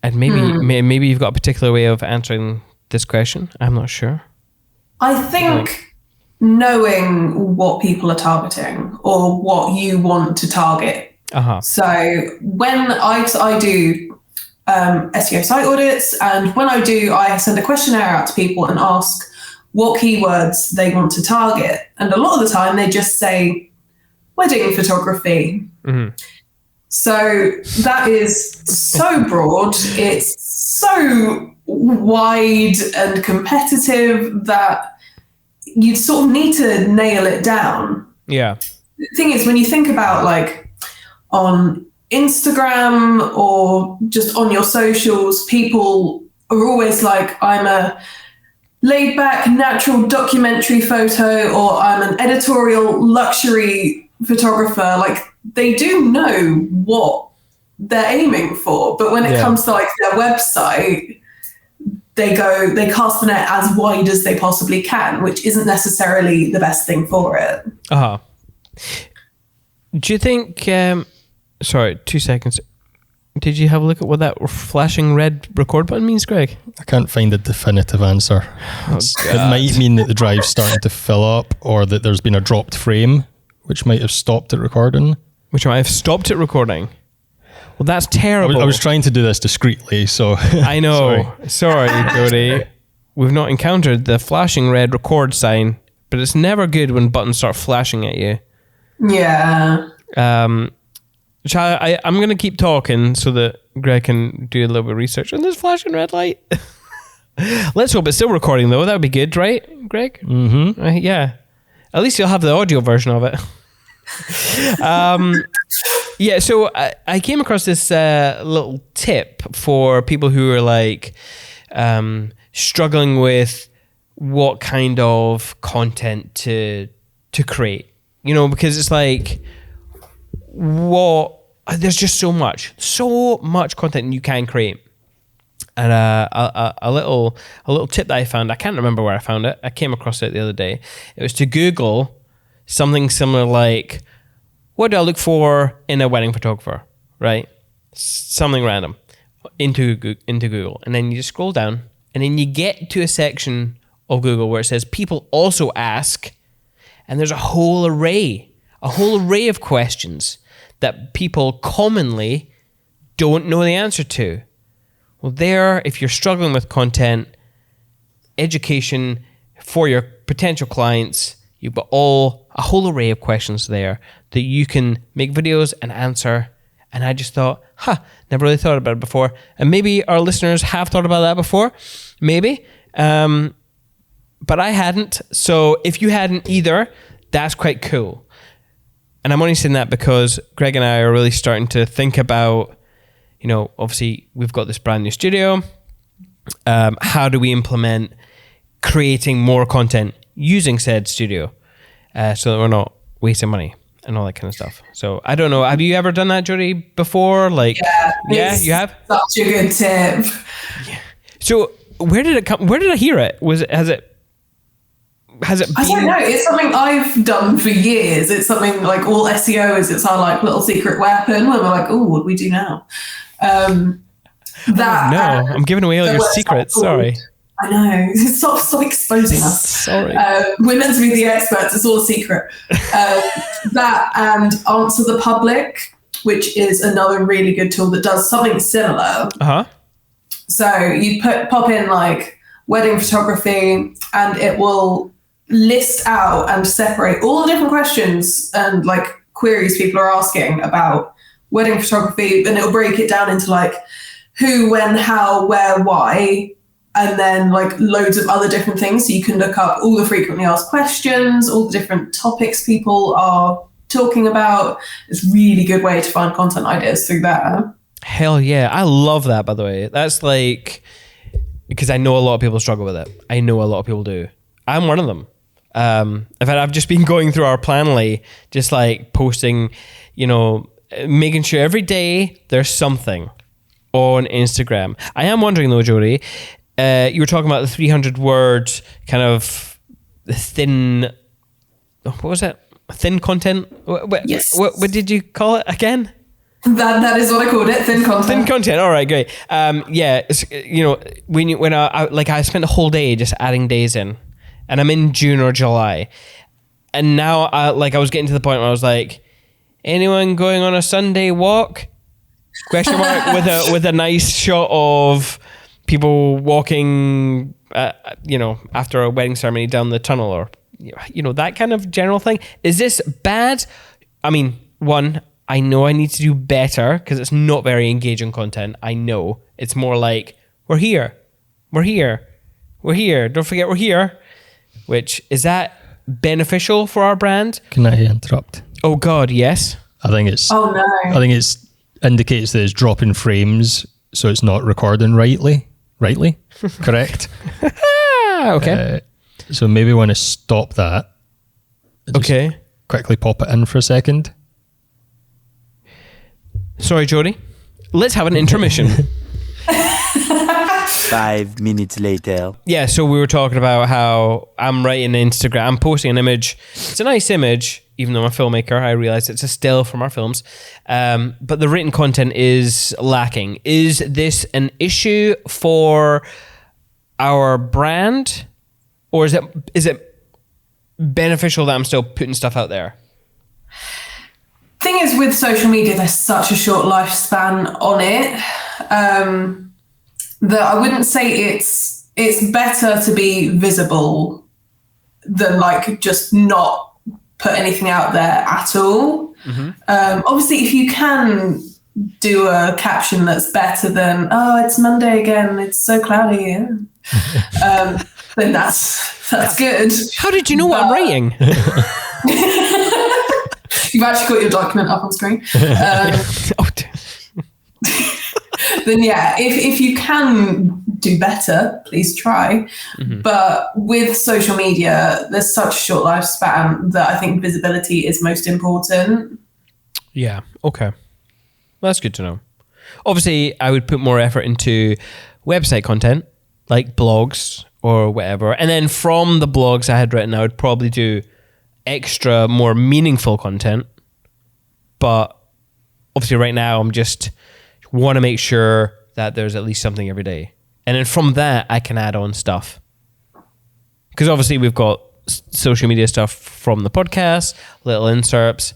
Speaker 2: and maybe you've got a particular way of answering this question. I'm not sure.
Speaker 4: I think knowing what people are targeting or what you want to target. So when I do SEO site audits, and when I do, I send a questionnaire out to people and ask what keywords they want to target. And a lot of the time they just say wedding photography. So that is so broad. It's so wide and competitive that you sort of need to nail it down.
Speaker 2: Yeah.
Speaker 4: The thing is, when you think about like on Instagram or just on your socials, people are always like, I'm a laid back natural documentary photo, or I'm an editorial luxury photographer. Like, they do know what they're aiming for, but when it comes to like their website, they cast the net as wide as they possibly can, which isn't necessarily the best thing for it.
Speaker 2: Do you think, sorry, 2 seconds. Did you have a look at what that flashing red record button means, Greg?
Speaker 3: I can't find a definitive answer. It might mean that the drive's starting to fill up, or that there's been a dropped frame, which might have stopped it recording.
Speaker 2: Which might have stopped it recording? Well, that's terrible.
Speaker 3: I was trying to do this discreetly, so...
Speaker 2: I know. Sorry, Jodie. We've not encountered the flashing red record sign, but it's never good when buttons start flashing at you.
Speaker 4: Yeah.
Speaker 2: I'm going to keep talking so that Greg can do a little bit of research on this flashing red light. Let's hope it's still recording, though. That would be good, right, Greg?
Speaker 3: Mm-hmm.
Speaker 2: Yeah. At least you'll have the audio version of it. Yeah, so I came across this little tip for people who are like struggling with what kind of content to create. You know, because it's like, there's just so much content you can create. And a little tip that I found, I can't remember where I found it. I came across it the other day. It was to Google something similar like, what do I look for in a wedding photographer, right? Something random into Google. And then you just scroll down, and then you get to a section of Google where it says people also ask, and there's a whole array of questions that people commonly don't know the answer to. Well, there, if you're struggling with content, education for your potential clients, you've got a whole array of questions there that you can make videos and answer. And I just thought, never really thought about it before. And maybe our listeners have thought about that before, maybe. But I hadn't. So if you hadn't either, that's quite cool. And I'm only saying that because Greg and I are really starting to think about, you know, obviously we've got this brand new studio. How do we implement creating more content using said studio so that we're not wasting money and all that kind of stuff? So I don't know. Have you ever done that, Jodie, before? Like, yeah, you have?
Speaker 4: Such a good tip.
Speaker 2: Yeah. So where did it come? Where did I hear it? Has it been?
Speaker 4: I don't know. It's something I've done for years. It's something like all SEO is. It's our like little secret weapon where we're like, oh, what do we do now? I'm giving away all your secrets. Sorry. I know. Stop exposing us.
Speaker 2: Sorry.
Speaker 4: We're meant to be the experts. It's all a secret. That and Answer the Public, which is another really good tool that does something similar. So you pop in like wedding photography, and it will list out and separate all the different questions and like queries people are asking about wedding photography, and it'll break it down into like who, when, how, where, why, and then like loads of other different things. So you can look up all the frequently asked questions, all the different topics people are talking about. It's a really good way to find content ideas through there.
Speaker 2: Hell yeah. I love that, by the way. That's like, because I know a lot of people struggle with it. I know a lot of people do. I'm one of them. In fact, I've just been going through our Planly, just like posting, making sure every day there's something on Instagram. I am wondering though, Jodie, you were talking about the 300 word kind of thin, what was it? Thin content?
Speaker 4: Yes.
Speaker 2: What did you call it again?
Speaker 4: That is what I called it, thin content.
Speaker 2: Thin content. All right, great. It's, when I spent the whole day just adding days in, and I'm in June or July, and now I was getting to the point where I was like, anyone going on a Sunday walk? Question mark with a nice shot of people walking, after a wedding ceremony down the tunnel, or that kind of general thing. Is this bad? I mean, one, I know I need to do better because it's not very engaging content. I know it's more like we're here. Don't forget we're here. Which is that beneficial for our brand?
Speaker 3: Can I interrupt?
Speaker 2: Oh God, yes.
Speaker 3: I think it's.
Speaker 4: Oh no.
Speaker 3: I think it's indicates that it's dropping frames, so it's not recording rightly. Correct.
Speaker 2: Okay.
Speaker 3: So maybe want to stop that. Just
Speaker 2: Okay.
Speaker 3: Quickly pop it in for a second.
Speaker 2: Sorry, Jodie. Let's have an intermission.
Speaker 6: 5 minutes later.
Speaker 2: Yeah, so we were talking about how I'm writing Instagram. I'm posting an image. It's a nice image, even though I'm a filmmaker. I realize it's a still from our films. But the written content is lacking. Is this an issue for our brand? Or is it beneficial that I'm still putting stuff out there?
Speaker 4: Thing is, with social media, there's such a short lifespan on it that I wouldn't say it's better to be visible than just not put anything out there at all. Mm-hmm. Obviously, if you can do a caption that's better than "Oh, it's Monday again. It's so cloudy," then that's good.
Speaker 2: How did you know what I'm writing?
Speaker 4: You've actually got your document up on screen. Then yeah, if you can do better, please try. Mm-hmm. But with social media, there's such a short lifespan that I think visibility is most important.
Speaker 2: Yeah, okay. Well, that's good to know. Obviously, I would put more effort into website content, like blogs or whatever. And then from the blogs I had written, I would probably do extra, more meaningful content. But obviously right now I'm just want to make sure that there's at least something every day. And then from that, I can add on stuff. Because obviously we've got social media stuff from the podcast, little inserts,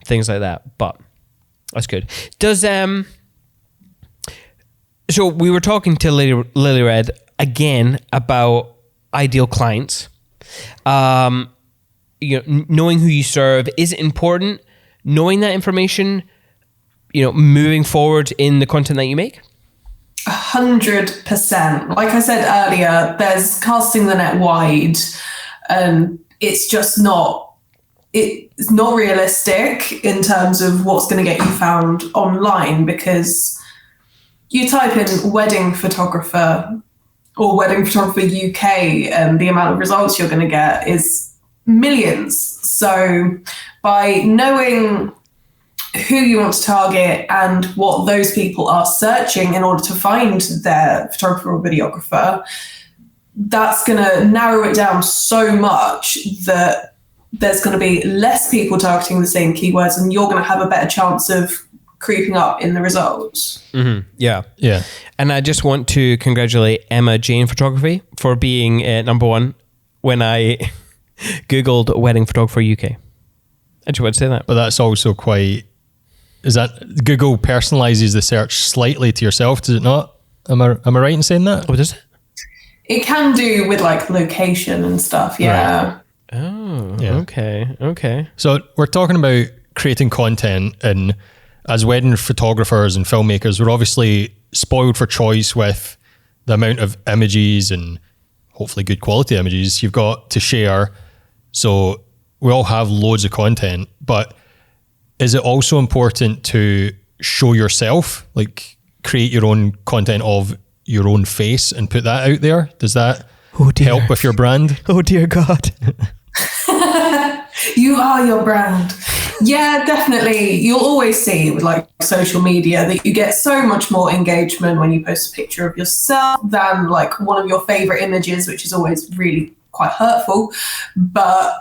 Speaker 2: things like that. But that's good. Does so we were talking to Lily Red again about ideal clients. Knowing who you serve is important. Knowing that information, moving forward in the content that you make.
Speaker 4: 100%. Like I said earlier, there's casting the net wide, and it's just not. It's not realistic in terms of what's going to get you found online, because you type in wedding photographer or wedding photographer UK, and the amount of results you're going to get is millions. So by knowing who you want to target and what those people are searching in order to find their photographer or videographer, that's going to narrow it down so much that there's going to be less people targeting the same keywords, and you're going to have a better chance of creeping up in the results.
Speaker 2: Mm-hmm. Yeah.
Speaker 3: Yeah.
Speaker 2: And I just want to congratulate Emma Jane Photography for being number one when I Googled wedding photographer UK. I just want to say that.
Speaker 3: But that's also quite... Is that... Google personalizes the search slightly to yourself, does it not? Am I right in saying that?
Speaker 2: Oh, does it?
Speaker 4: It can do with location and stuff, yeah.
Speaker 3: Right.
Speaker 2: Oh,
Speaker 3: yeah.
Speaker 2: Okay.
Speaker 3: So we're talking about creating content, and as wedding photographers and filmmakers, we're obviously spoiled for choice with the amount of images and hopefully good quality images you've got to share. So we all have loads of content, but is it also important to show yourself, like create your own content of your own face and put that out there? Does that help with your brand?
Speaker 2: Oh dear God.
Speaker 4: You are your brand. Yeah, definitely. You'll always see with like social media that you get so much more engagement when you post a picture of yourself than like one of your favorite images, which is always really quite hurtful. But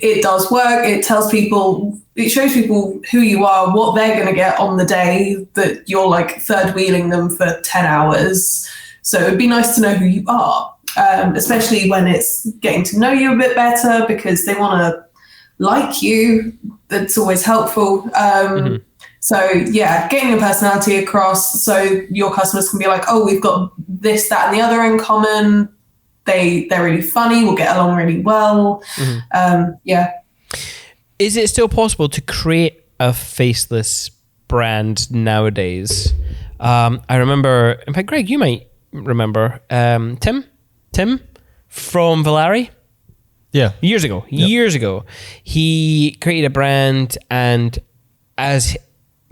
Speaker 4: it does work. It tells people, it shows people who you are, what they're going to get on the day that you're like third wheeling them for 10 hours. So it'd be nice to know who you are, especially when it's getting to know you a bit better because they want to like you. That's always helpful. So yeah, getting your personality across so your customers can be like, oh, we've got this, that, and the other in common. They're really funny. We'll get along really well. Yeah.
Speaker 2: Is it still possible to create a faceless brand nowadays? I remember, in fact, Greg, you might remember Tim from Valari.
Speaker 3: Yeah.
Speaker 2: Years ago, he created a brand, and as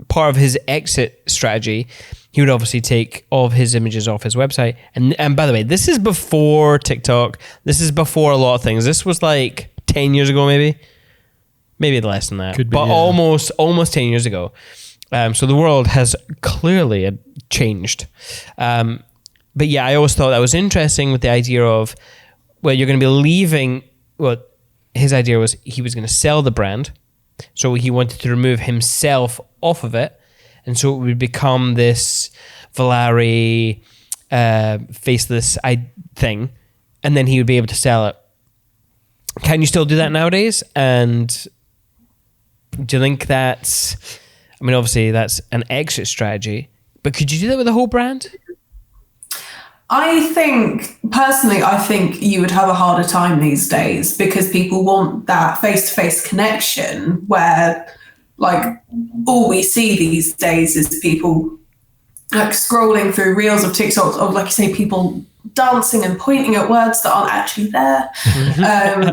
Speaker 2: part of his exit strategy, he would obviously take all of his images off his website. And by the way, this is before TikTok. This is before a lot of things. This was like 10 years ago, maybe less than that.
Speaker 3: Could be,
Speaker 2: but
Speaker 3: yeah.
Speaker 2: almost 10 years ago. So the world has clearly changed. But yeah, I always thought that was interesting with the idea of, well, you're going to be leaving. Well, his idea was he was going to sell the brand. So he wanted to remove himself off of it. And so it would become this Valari faceless thing. And then he would be able to sell it. Can you still do that nowadays? And do you think that's, I mean, obviously that's an exit strategy, but could you do that with a whole brand?
Speaker 4: I think you would have a harder time these days because people want that face-to-face connection where like all we see these days is people like scrolling through reels of TikTok of, like you say, people dancing and pointing at words that aren't actually there.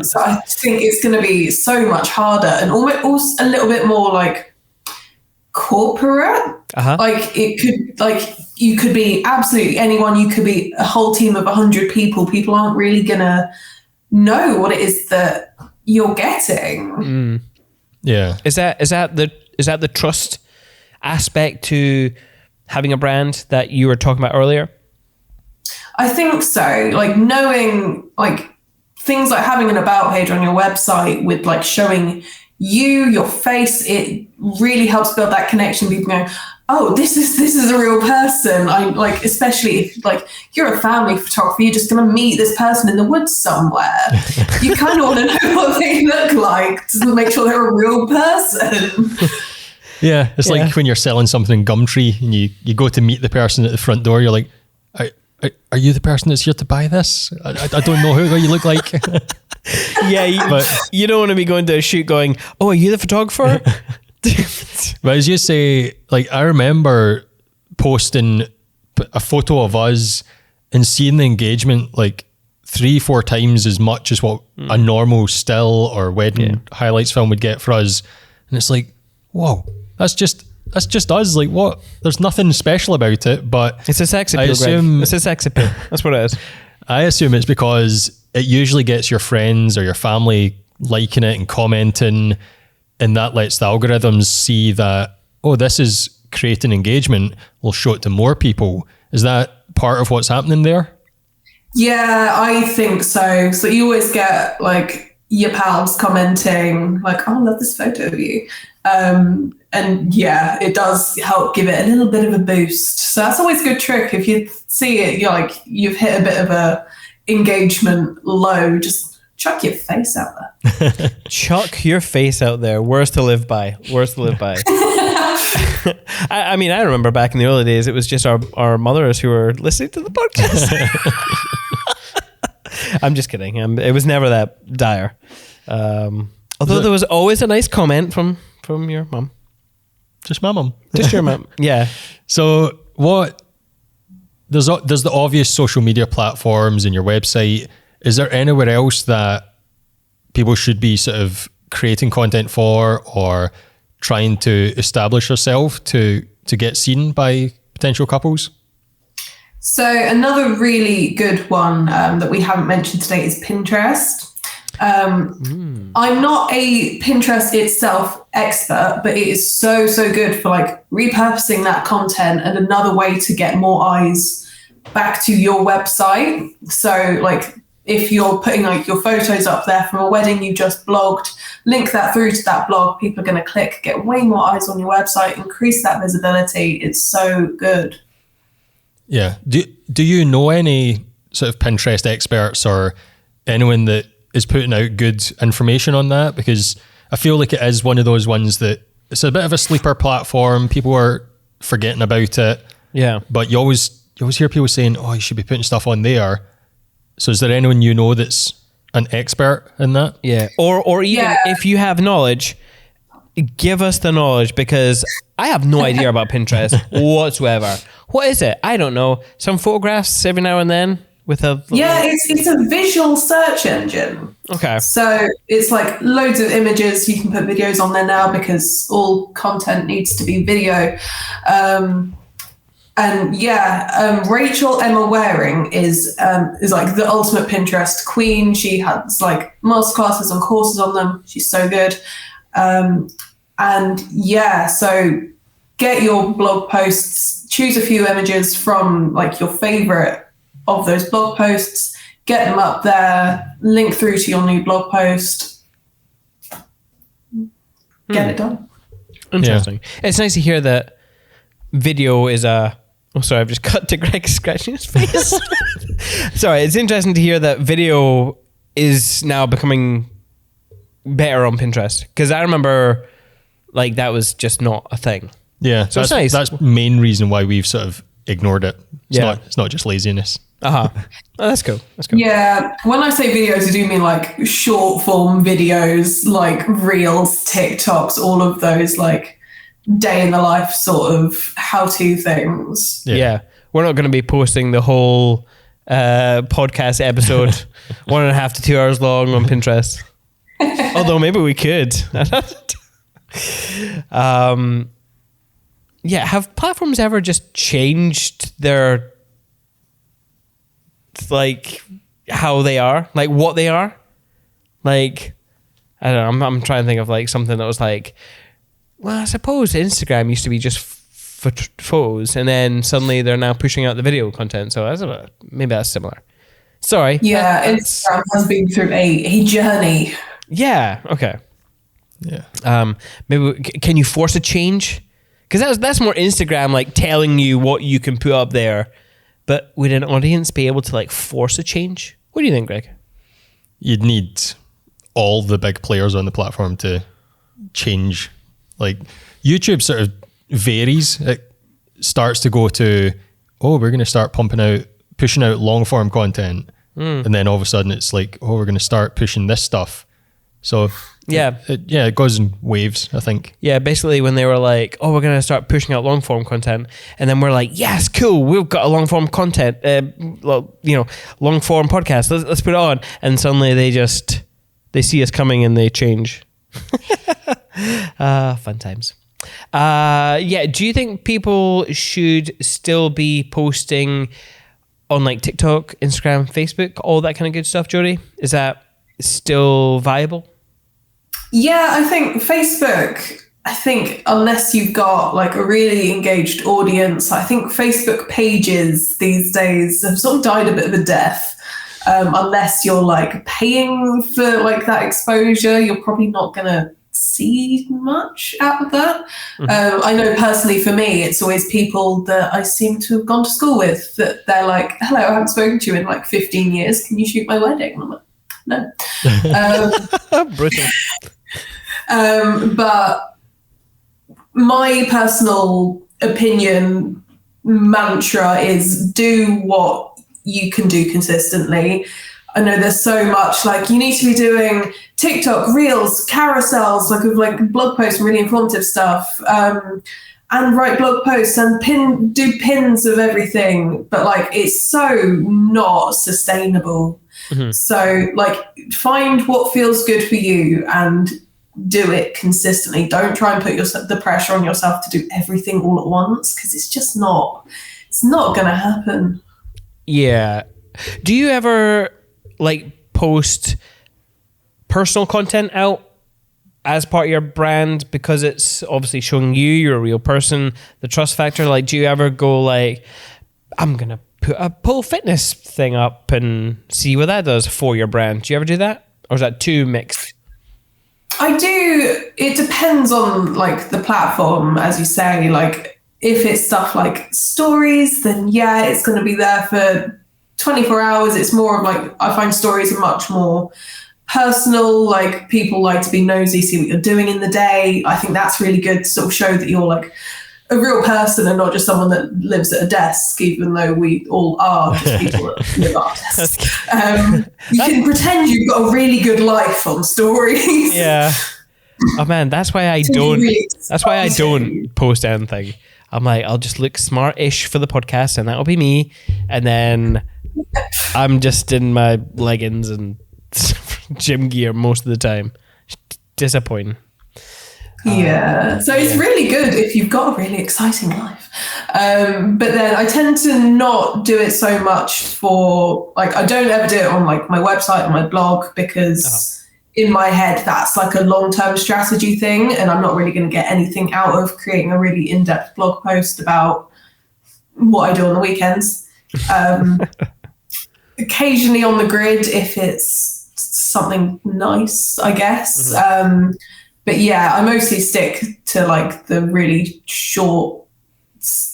Speaker 4: So I think it's going to be so much harder and almost a little bit more like corporate. Like it could, like you could be absolutely anyone. You could be a whole team of 100 people. People aren't really going to know what it is that you're getting.
Speaker 3: Yeah.
Speaker 2: Is that the trust aspect to having a brand that you were talking about earlier?
Speaker 4: I think so. Like knowing like things like having an about page on your website with like showing you, your face, it really helps build that connection. People go, oh, this is a real person. I like, especially if like you're a family photographer, you're just going to meet this person in the woods somewhere. You kind of want to know what they look like to make sure they're a real person.
Speaker 3: Yeah, it's like when you're selling something in Gumtree and you go to meet the person at the front door, you're like, are you the person that's here to buy this? I don't know who you look like.
Speaker 2: Yeah, but you don't want to be going to a shoot going, oh, are you the photographer?
Speaker 3: But as you say, like I remember posting a photo of us and seeing the engagement like 3-4 times as much as what a normal still or wedding highlights film would get for us. And it's like, whoa, that's just us. Like what? There's nothing special about it, but
Speaker 2: it's a sex appeal, Greg. It's a sex appeal. That's what it is.
Speaker 3: I assume it's because it usually gets your friends or your family liking it and commenting, and that lets the algorithms see that, oh, this is creating engagement. We'll show it to more people. Is that part of what's happening there? Yeah,
Speaker 4: I think so. So you always get like your pals commenting like, oh, I love this photo of you. And yeah, it does help give it a little bit of a boost. So that's always a good trick. If you see it, you're like, you've hit a bit of a engagement low, just chuck your face out there.
Speaker 2: Chuck your face out there. Worst to live by. I mean, I remember back in the early days, it was just our mothers who were listening to the podcast. I'm just kidding. It was never that dire. Although there was always a nice comment from your mum.
Speaker 3: Just my mum.
Speaker 2: Just your mum. Yeah.
Speaker 3: So what, there's the obvious social media platforms and your website. Is there anywhere else that people should be sort of creating content for or trying to establish yourself to get seen by potential couples?
Speaker 4: So another really good one that we haven't mentioned today is Pinterest. I'm not a Pinterest itself expert, but it is so good for like repurposing that content and another way to get more eyes back to your website. So like if you're putting like your photos up there from a wedding you just blogged, link that through to that blog, people are going to click, get way more eyes on your website, increase that visibility. It's so good.
Speaker 3: Yeah. Do you know any sort of Pinterest experts or anyone that is putting out good information on that? Because I feel like it is one of those ones that it's a bit of a sleeper platform. People are forgetting about it.
Speaker 2: Yeah.
Speaker 3: But you always hear people saying, oh, you should be putting stuff on there. So is there anyone you know that's an expert in that?
Speaker 2: Yeah. Or even if you have knowledge, give us the knowledge, because I have no idea about Pinterest whatsoever. What is it? I don't know. Some photographs every now and then with a...
Speaker 4: Yeah, it's a visual search engine.
Speaker 2: Okay.
Speaker 4: So it's like loads of images. You can put videos on there now because all content needs to be video. Rachel Emma Waring is like the ultimate Pinterest queen. She has like masterclasses and courses on them. She's so good. So get your blog posts, choose a few images from like your favorite of those blog posts, get them up there, link through to your new blog post, get it done.
Speaker 2: Interesting. Yeah. It's nice to hear that video is a... Oh, sorry, I've just cut to Greg scratching his face. Sorry, it's interesting to hear that video is now becoming better on Pinterest, because I remember like that was just not a thing.
Speaker 3: Yeah,
Speaker 2: so it's nice.
Speaker 3: That's the main reason why we've sort of ignored it. It's not just laziness.
Speaker 2: Oh, that's cool. That's cool.
Speaker 4: Yeah, when I say videos, I do mean like short form videos, like Reels, TikToks, all of those like day in the life sort of how-to things.
Speaker 2: Yeah. We're not going to be posting the whole podcast episode 1.5 to 2 hours long on Pinterest. Although maybe we could. Have platforms ever just changed their like how they are, like what they are? Like, I don't know, I'm trying to think of like something that was like, well, I suppose Instagram used to be just photos, and then suddenly they're now pushing out the video content. So maybe that's similar. Sorry.
Speaker 4: Yeah, Instagram has been through a journey.
Speaker 2: Yeah. Okay.
Speaker 3: Yeah.
Speaker 2: Maybe can you force a change? Because that's more Instagram, like telling you what you can put up there. But would an audience be able to like force a change? What do you think, Greg?
Speaker 3: You'd need all the big players on the platform to change. Like YouTube sort of varies. It starts to go to, we're going to start pushing out long form content. And then all of a sudden it's like, we're going to start pushing this stuff. So it goes in waves, I think. Yeah,
Speaker 2: basically when they were like, we're going to start pushing out long form content. And then we're like, yes, cool. We've got a long form content, long form podcast. Let's put it on. And suddenly they see us coming and they change. Fun times. Do you think people should still be posting on like TikTok, Instagram, Facebook, all that kind of good stuff, Jodie? Is that still viable?
Speaker 4: Yeah, I think Facebook, unless you've got like a really engaged audience, I think Facebook pages these days have sort of died a bit of a death. Unless you're like paying for like that exposure, you're probably not going to see much out of that. I know personally for me, it's always people that I seem to have gone to school with that they're like, hello, I haven't spoken to you in like 15 years. Can you shoot my wedding? And I'm like, no.
Speaker 2: Brutal.
Speaker 4: But my personal opinion mantra is do what you can do consistently. I know there's so much like you need to be doing TikTok, Reels, carousels, like blog posts, really informative stuff, and write blog posts and do pins of everything. But like it's so not sustainable. So like find what feels good for you and do it consistently. Don't try and put the pressure on yourself to do everything all at once, because it's not going to happen.
Speaker 2: Yeah. Do you ever like post personal content out as part of your brand, because it's obviously showing you're a real person, the trust factor? Like, do you ever go like, I'm going to put a pole fitness thing up and see what that does for your brand? Do you ever do that? Or is that too mixed?
Speaker 4: I do. It depends on like the platform, as you say. Like if it's stuff like stories, then yeah, it's going to be there for 24 hours. It's more of like, I find stories are much more personal. Like people like to be nosy, see what you're doing in the day. I think that's really good to sort of show that you're like a real person and not just someone that lives at a desk, even though we all are just people that live at our desks. You can pretend you've got a really good life on stories.
Speaker 2: Yeah. Oh man, that's why I don't post anything. I'm like, I'll just look smart-ish for the podcast and that'll be me. And then I'm just in my leggings and gym gear most of the time. Disappointing.
Speaker 4: Yeah, so it's really good if you've got a really exciting life. But then I tend to not do it so much for, like, I don't ever do it on like my website or my blog, because in my head that's like a long-term strategy thing, and I'm not really going to get anything out of creating a really in-depth blog post about what I do on the weekends. Occasionally on the grid if it's something nice, I guess. But yeah, I mostly stick to like the really short,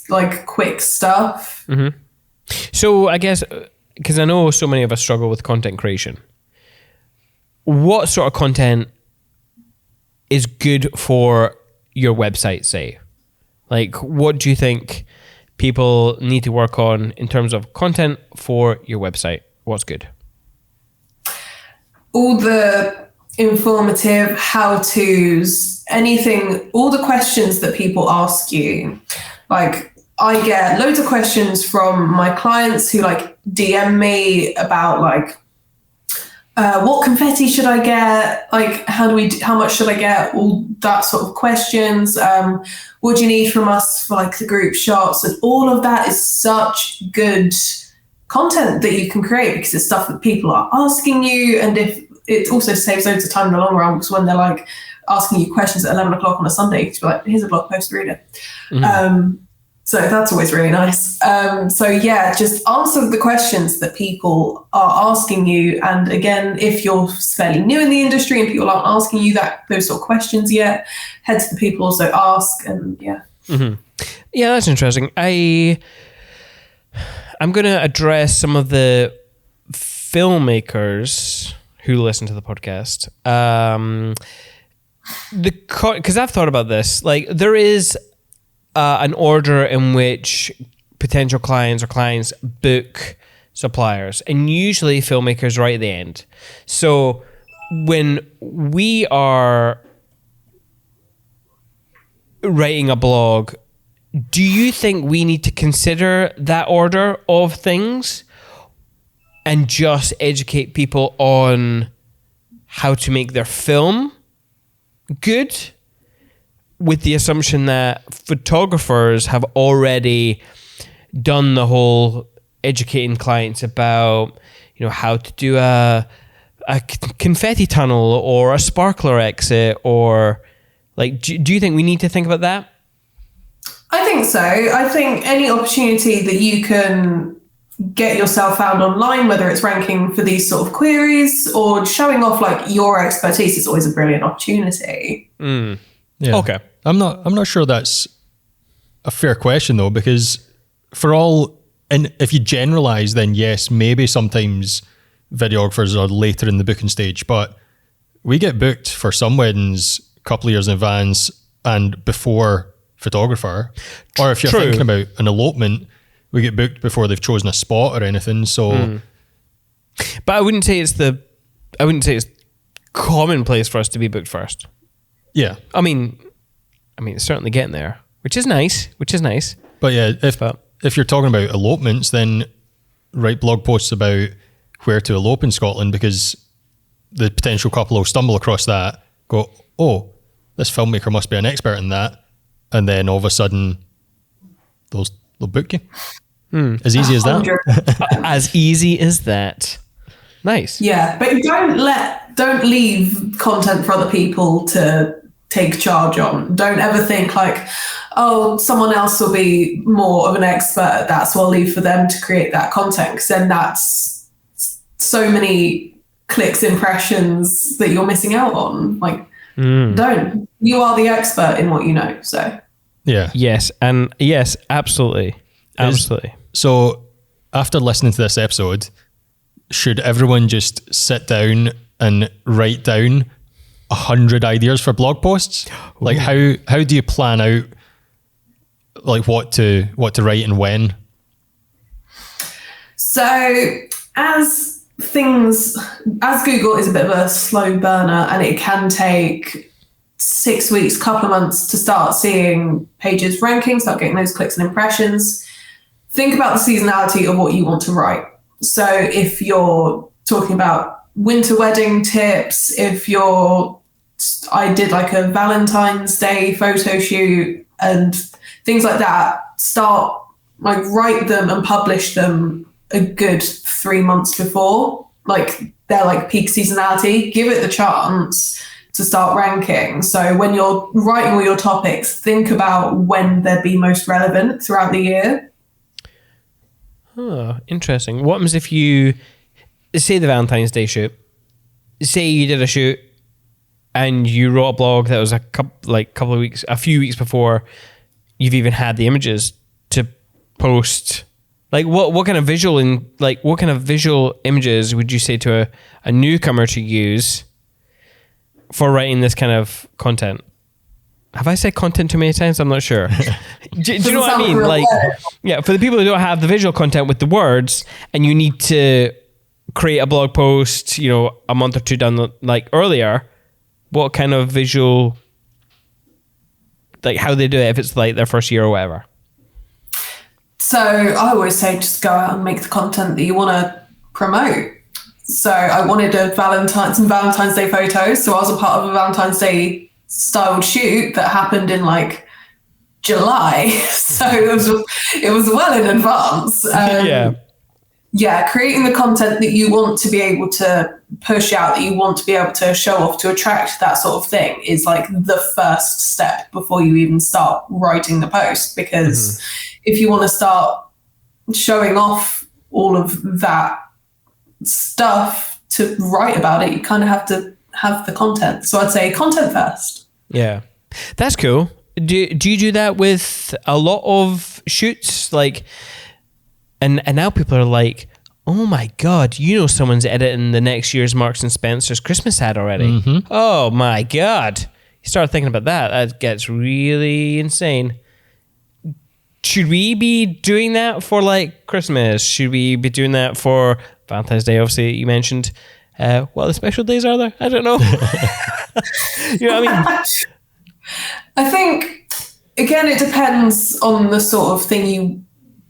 Speaker 4: like quick stuff.
Speaker 2: Mm-hmm. So I guess, because I know so many of us struggle with content creation, what sort of content is good for your website, say? Like, what do you think people need to work on in terms of content for your website? What's good?
Speaker 4: All the informative how-tos, anything, all the questions that people ask you. Like, I get loads of questions from my clients who like DM me about like, what confetti should I get? Like, how much should I get? All that sort of questions. What do you need from us for like the group shots? And all of that is such good content that you can create, because it's stuff that people are asking you. And if it also saves loads of time in the long run, because when they're like asking you questions at 11 o'clock on a Sunday, to be like, here's a blog post, read it. So that's always really nice. So yeah, just answer the questions that people are asking you. And again, if you're fairly new in the industry and people aren't asking you those sort of questions yet, head to the people also ask. And yeah.
Speaker 2: Mm-hmm. Yeah, that's interesting. I'm going to address some of the filmmakers who listen to the podcast. Because I've thought about this. Like, there is an order in which potential clients or clients book suppliers, and usually filmmakers right at the end. So when we are writing a blog, do you think we need to consider that order of things and just educate people on how to make their film good, with the assumption that photographers have already done the whole educating clients about, you know, how to do a confetti tunnel or a sparkler exit, or like, do you think we need to think about that?
Speaker 4: I think so. I think any opportunity that you can get yourself found online, whether it's ranking for these sort of queries or showing off like your expertise, is always a brilliant opportunity.
Speaker 3: Yeah. Okay. I'm not sure that's a fair question though, because and if you generalize, then yes, maybe sometimes videographers are later in the booking stage, but we get booked for some weddings a couple of years in advance and before photographer. Or if you're thinking about an elopement, we get booked before they've chosen a spot or anything. So,
Speaker 2: but I wouldn't say it's commonplace for us to be booked first.
Speaker 3: Yeah.
Speaker 2: I mean, it's certainly getting there, which is nice.
Speaker 3: But yeah, if you're talking about elopements, then write blog posts about where to elope in Scotland, because the potential couple will stumble across that, go, oh, this filmmaker must be an expert in that. And then all of a sudden, they'll book you. As easy as that.
Speaker 4: 100%.
Speaker 2: As easy as that. Nice.
Speaker 4: Yeah, but don't leave content for other people to take charge on. Don't ever think like, oh, someone else will be more of an expert at that, so I'll leave for them to create that content, because then that's so many clicks, impressions that you're missing out on. Like, don't. You are the expert in what you know, so.
Speaker 3: Yeah.
Speaker 2: Yes, and yes, absolutely. Absolutely.
Speaker 3: So after listening to this episode, should everyone just sit down and write down 100 ideas for blog posts? Like how do you plan out like what to write and when?
Speaker 4: So as Google is a bit of a slow burner, and it can take 6 weeks, couple of months to start seeing pages ranking, start getting those clicks and impressions. Think about the seasonality of what you want to write. So if you're talking about winter wedding tips, I did like a Valentine's Day photo shoot and things like that, write them and publish them a good 3 months before. Like they're like peak seasonality. Give it the chance to start ranking. So when you're writing all your topics, think about when they'd be most relevant throughout the year.
Speaker 2: Oh, interesting. What happens if you say the Valentine's Day shoot? Say you did a shoot and you wrote a blog that was a few weeks before you've even had the images to post. Like what kind of visual images would you say to a newcomer to use for writing this kind of content? Have I said content too many times? I'm not sure. do you know what I mean? Like, yeah, for the people who don't have the visual content with the words, and you need to create a blog post, a month or two down earlier, what kind of visual, like how they do it if it's like their first year or whatever?
Speaker 4: So I always say just go out and make the content that you want to promote. So I wanted some Valentine's Day photos. So I was a part of a Valentine's Day styled shoot that happened in like July. So it was well in advance. Yeah, creating the content that you want to be able to push out, that you want to be able to show off, to attract that sort of thing is like the first step before you even start writing the post. Because if you want to start showing off all of that stuff to write about it, you kind of have to have the content. So I'd say content first.
Speaker 2: Yeah, that's cool. Do you do that with a lot of shoots? Like, and now people are like, oh my God, someone's editing the next year's Marks and Spencer's Christmas ad already. Oh my God. You start thinking about that gets really insane. Should we be doing that for like Christmas? Should we be doing that for Valentine's Day? Obviously, you mentioned. What other special days are there? I don't know. You know what I mean?
Speaker 4: I think, again, it depends on the sort of thing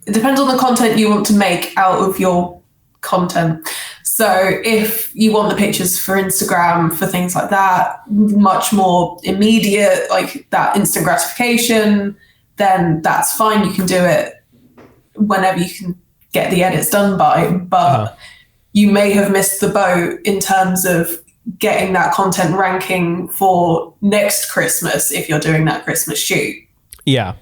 Speaker 4: it depends on the content you want to make out of your content. So if you want the pictures for Instagram, for things like that, much more immediate, like that instant gratification, then that's fine. You can do it whenever you can get the edits done by, but you may have missed the boat in terms of getting that content ranking for next Christmas if you're doing that Christmas shoot. Yeah.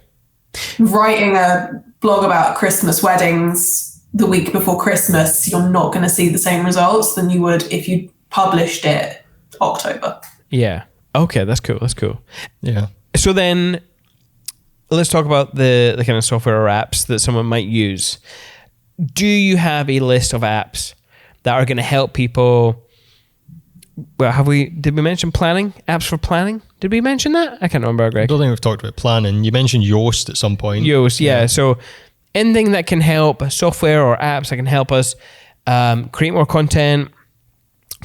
Speaker 4: Writing a blog about Christmas weddings the week before Christmas, you're not going to see the same results than you would if you published it October. Yeah. Okay, that's cool. That's cool. Yeah. So then let's talk about the kind of software or apps that someone might use. Do you have a list of apps that are going to help people? Well, did we mention planning? Apps for planning? Did we mention that? I can't remember, Greg.
Speaker 3: I don't think we've talked about planning. You mentioned Yoast at some point.
Speaker 2: Yoast, yeah. So anything that can help, software or apps that can help us create more content,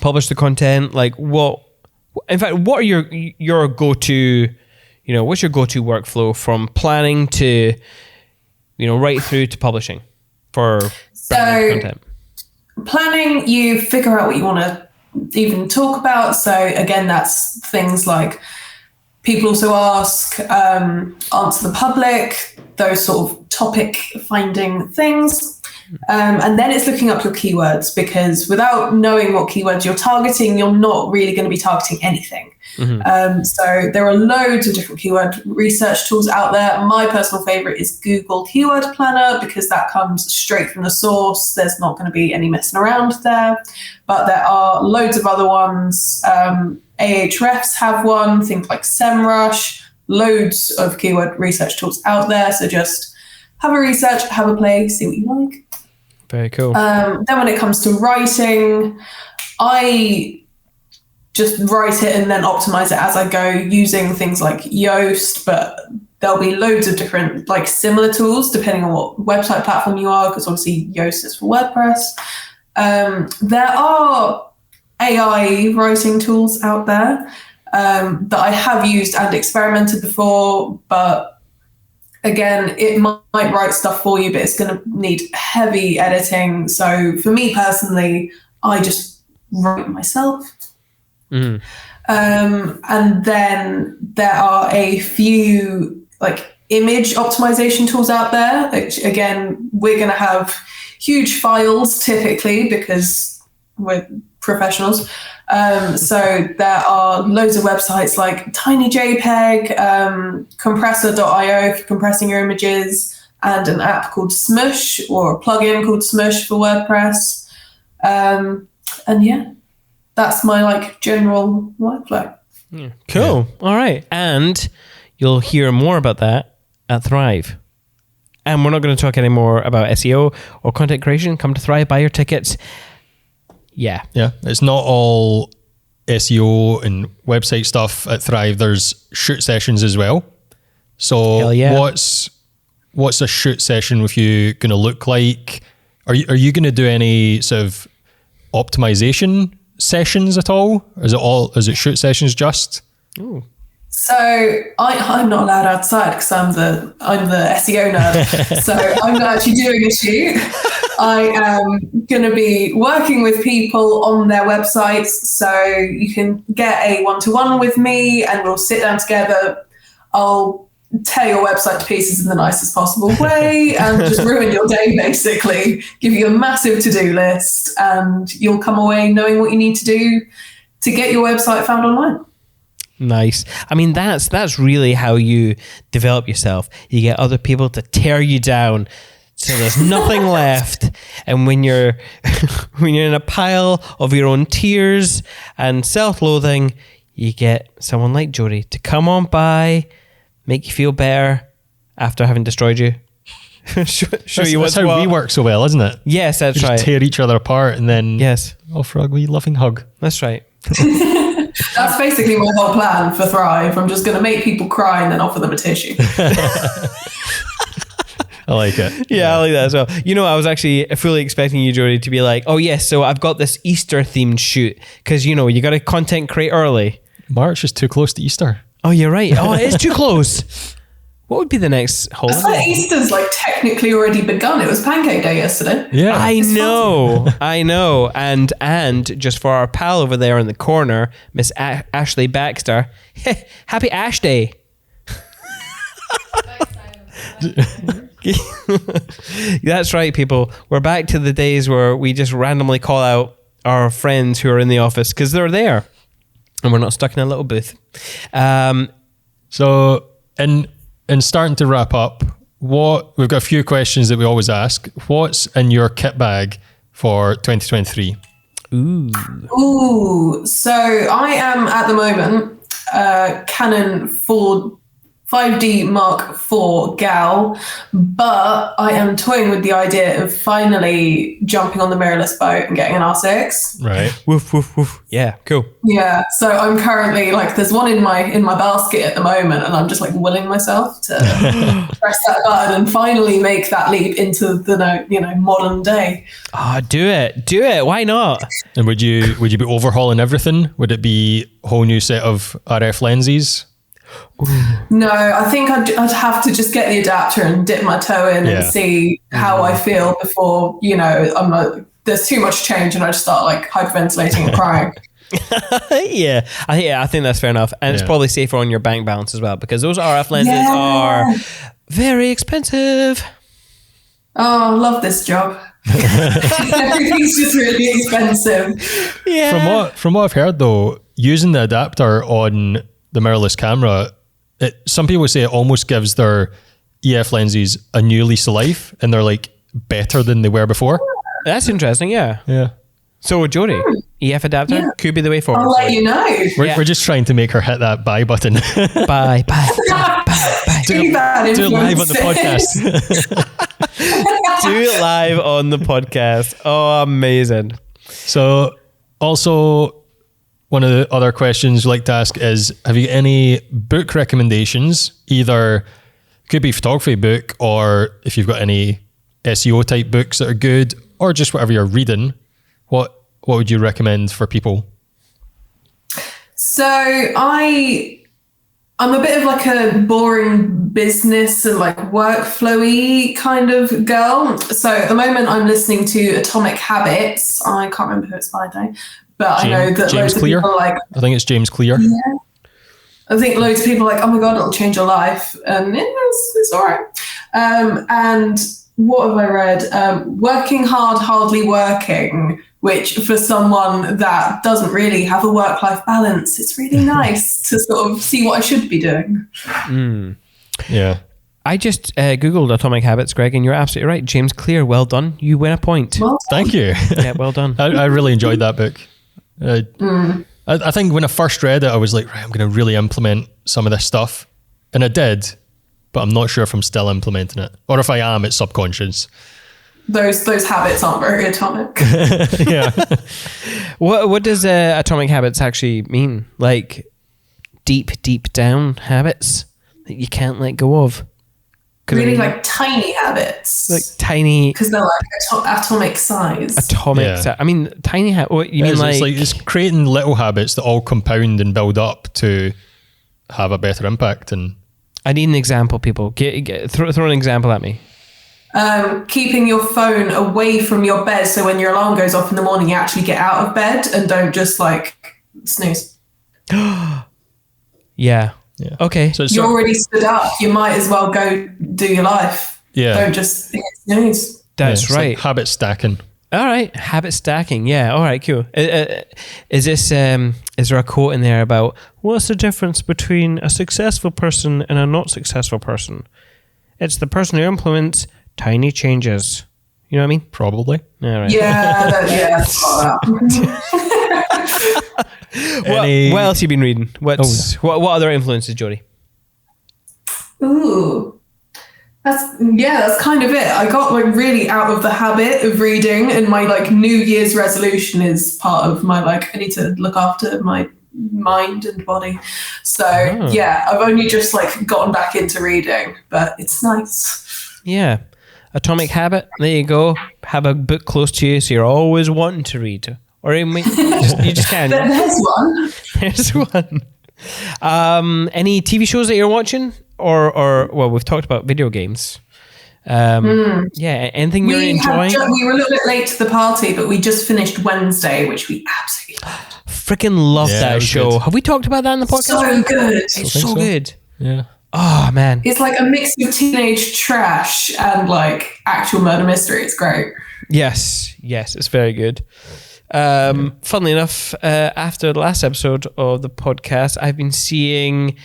Speaker 2: publish the content. Like what are your go-to, what's your go-to workflow from planning to, right through to publishing for content? Planning, you figure out what you want to
Speaker 4: even talk about. So again, that's things like people also ask, answer the public, those sort of topic finding things. And then it's looking up your keywords, because without knowing what keywords you're targeting, you're not really going to be targeting anything. So there are loads of different keyword research tools out there. My personal favorite is Google Keyword Planner, because that comes straight from the source. There's not going to be any messing around there. But there are loads of other ones. Ahrefs have one, things like SEMrush, loads of keyword research tools out there. So just have a research, have a play, see what you like.
Speaker 2: Very cool.
Speaker 4: Then when it comes to writing, I just write it and then optimize it as I go using things like Yoast, but there'll be loads of different like similar tools depending on what website platform you are, because obviously Yoast is for WordPress. There are AI writing tools out there that I have used and experimented before, but again, it might write stuff for you, but it's going to need heavy editing. So for me personally, I just write myself. And then there are a few like image optimization tools out there, which again, we're going to have huge files typically because we're professionals. So there are loads of websites like TinyJPEG, Compressor.io for compressing your images, and an app called Smush, or a plugin called Smush for WordPress. And yeah, that's my like general workflow.
Speaker 2: Cool. All right. And you'll hear more about that at Thrive. And we're not going to talk anymore about SEO or content creation. Come to Thrive, buy your tickets. Yeah.
Speaker 3: It's not all SEO and website stuff at Thrive. There's shoot sessions as well. So
Speaker 2: Hell yeah.
Speaker 3: what's a shoot session with you going to look like? Are you going to do any sort of optimization sessions at all? Is it shoot sessions just?
Speaker 2: Ooh.
Speaker 4: So I'm not allowed outside because I'm the SEO nerd. So I'm not actually doing a shoot. I am going to be working with people on their websites. So you can get a one-to-one with me and we'll sit down together. I'll tear your website to pieces in the nicest possible way and just ruin your day, basically. Give you a massive to-do list and you'll come away knowing what you need to do to get your website found online.
Speaker 2: Nice. I mean, that's really how you develop yourself. You get other people to tear you down so there's nothing left. And when you're in a pile of your own tears and self-loathing, you get someone like Jodie to come on by, make you feel better after having destroyed you. show you what's
Speaker 3: that's how
Speaker 2: what.
Speaker 3: we work so well, isn't it?
Speaker 2: Yes, that's
Speaker 3: We
Speaker 2: right.
Speaker 3: just tear each other apart and then offer a wee loving hug.
Speaker 2: That's right.
Speaker 4: That's basically my whole plan for Thrive. I'm just going to make people cry and then offer them a tissue.
Speaker 3: I like it.
Speaker 2: Yeah, I like that as well. You know, I was actually fully expecting you, Jodie, to be like, oh yes, so I've got this Easter themed shoot because, you know, you got to content create early.
Speaker 3: March is too close to Easter.
Speaker 2: Oh, you're right. Oh, it is too close. What would be the next holiday?
Speaker 4: So Easter's like technically already begun. It was Pancake Day yesterday.
Speaker 3: Yeah.
Speaker 2: I know. And just for our pal over there in the corner, Miss Ashley Baxter, happy Ash Day. That's right, people. We're back to the days where we just randomly call out our friends who are in the office because they're there and we're not stuck in a little booth.
Speaker 3: So, in starting to wrap up, we've got a few questions that we always ask. What's in your kit bag for 2023?
Speaker 4: Ooh, so I am at the moment Canon 5D Mark IV Gal, but I am toying with the idea of finally jumping on the mirrorless boat and getting an R6.
Speaker 3: Right.
Speaker 2: Woof, woof, woof. Yeah, cool.
Speaker 4: Yeah, so I'm currently like, there's one in my basket at the moment, and I'm just like willing myself to press that button and finally make that leap into the modern day.
Speaker 2: Oh, do it. Why not?
Speaker 3: And would you be overhauling everything? Would it be a whole new set of RF lenses?
Speaker 4: No, I think I'd have to just get the adapter and dip my toe in and see how I feel before, there's too much change and I just start like hyperventilating and crying.
Speaker 2: I think that's fair enough, and it's probably safer on your bank balance as well, because those RF lenses are very expensive.
Speaker 4: Oh, I love this job. Everything's just really expensive.
Speaker 2: Yeah.
Speaker 3: From what I've heard though, using the adapter on the mirrorless camera, some people say it almost gives their EF lenses a new lease of life, and they're like better than they were before.
Speaker 2: That's interesting. Yeah. So Jodie, EF adapter could be the way forward.
Speaker 4: I'll let you know.
Speaker 3: We're just trying to make her hit that buy button.
Speaker 2: Bye.
Speaker 3: Do it live on the podcast.
Speaker 2: Do it live on the podcast. Oh, amazing.
Speaker 3: So also, one of the other questions we like to ask is, have you any book recommendations? Either could be photography book, or if you've got any SEO type books that are good, or just whatever you're reading. What would you recommend for people?
Speaker 4: So I'm a bit of like a boring business and like workflowy kind of girl. So at the moment I'm listening to Atomic Habits. I can't remember who it's by though, but I know that
Speaker 3: James
Speaker 4: loads
Speaker 3: Clear?
Speaker 4: of people are like,
Speaker 3: I think it's James Clear.
Speaker 4: yeah. I think loads of people are like, oh my God, it'll change your life. And it's all right. And what have I read? Working Hard, Hardly Working, which for someone that doesn't really have a work-life balance, it's really nice to sort of see what I should be doing.
Speaker 3: Yeah.
Speaker 2: I just Googled Atomic Habits, Greg, and you're absolutely right. James Clear, well done. You win a point.
Speaker 4: Well done.
Speaker 3: Thank you.
Speaker 2: Yeah, well done.
Speaker 3: I really enjoyed that book. I think when I first read it, I was like, right, I'm going to really implement some of this stuff. And I did, but I'm not sure if I'm still implementing it. Or if I am, it's subconscious.
Speaker 4: Those habits aren't very atomic.
Speaker 3: Yeah.
Speaker 2: What does Atomic Habits actually mean? Like deep down habits that you can't let go of?
Speaker 4: Really like tiny habits.
Speaker 2: Like tiny...
Speaker 4: Because they're like atomic size.
Speaker 2: I mean, tiny habits. What you mean,
Speaker 3: it's creating little habits that all compound and build up to have a better impact. And
Speaker 2: I need an example, people. Throw an example at me.
Speaker 4: Keeping your phone away from your bed, so when your alarm goes off in the morning, you actually get out of bed and don't just like snooze.
Speaker 2: Yeah. Okay.
Speaker 3: So
Speaker 4: you're already stood up. You might as well go do your life.
Speaker 3: Yeah.
Speaker 4: Don't just snooze.
Speaker 2: That's right.
Speaker 3: Like habit stacking.
Speaker 2: All right. Habit stacking. Yeah. All right. Cool. Is this? Is there a quote in there about what's the difference between a successful person and a not successful person? It's the person who implements tiny changes. You know what I mean?
Speaker 3: Probably.
Speaker 2: All right.
Speaker 4: Yeah.
Speaker 2: What else have you been reading? What other influences, Jodie?
Speaker 4: Ooh. That's kind of it. I got like really out of the habit of reading, and my like New Year's resolution is part of my like, I need to look after my mind and body. So I've only just like gotten back into reading, but it's nice.
Speaker 2: Yeah. Atomic Habit. There you go. Have a book close to you so you're always wanting to read. Or you just can.
Speaker 4: There's one.
Speaker 2: There's one. Any TV shows that you're watching? Or well, we've talked about video games. Yeah, anything you're enjoying?
Speaker 4: We were a little bit late to the party, but we just finished Wednesday, which we absolutely loved.
Speaker 2: Freaking love that show. Good. Have we talked about that in the podcast?
Speaker 4: So good.
Speaker 2: It's so good.
Speaker 3: Yeah.
Speaker 2: Oh, man.
Speaker 4: It's like a mix of teenage trash and like actual murder mystery. It's great.
Speaker 2: Yes, it's very good. Funnily enough, after the last episode of the podcast, I've been seeing,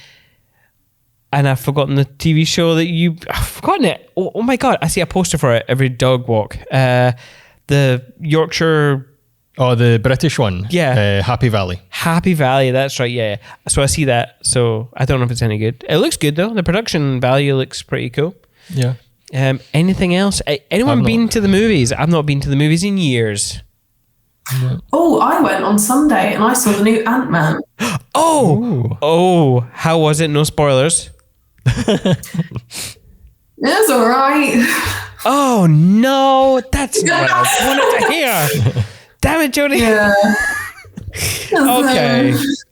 Speaker 2: and I've forgotten the TV show that I've forgotten it. Oh my God, I see a poster for it every dog walk. The Yorkshire...
Speaker 3: Oh, the British one.
Speaker 2: Yeah.
Speaker 3: Happy Valley.
Speaker 2: Happy Valley, that's right, yeah. So I see that, so I don't know if it's any good. It looks good though. The production value looks pretty cool.
Speaker 3: Yeah.
Speaker 2: Anything else? Anyone been to the movies? I've not been to the movies in years.
Speaker 3: No.
Speaker 4: Oh, I went on Sunday and I saw the new Ant-Man.
Speaker 2: Oh, how was it? No spoilers.
Speaker 4: It's all right.
Speaker 2: Oh no, that's not what I wanted to hear. Damn it, Jodie.
Speaker 4: Yeah.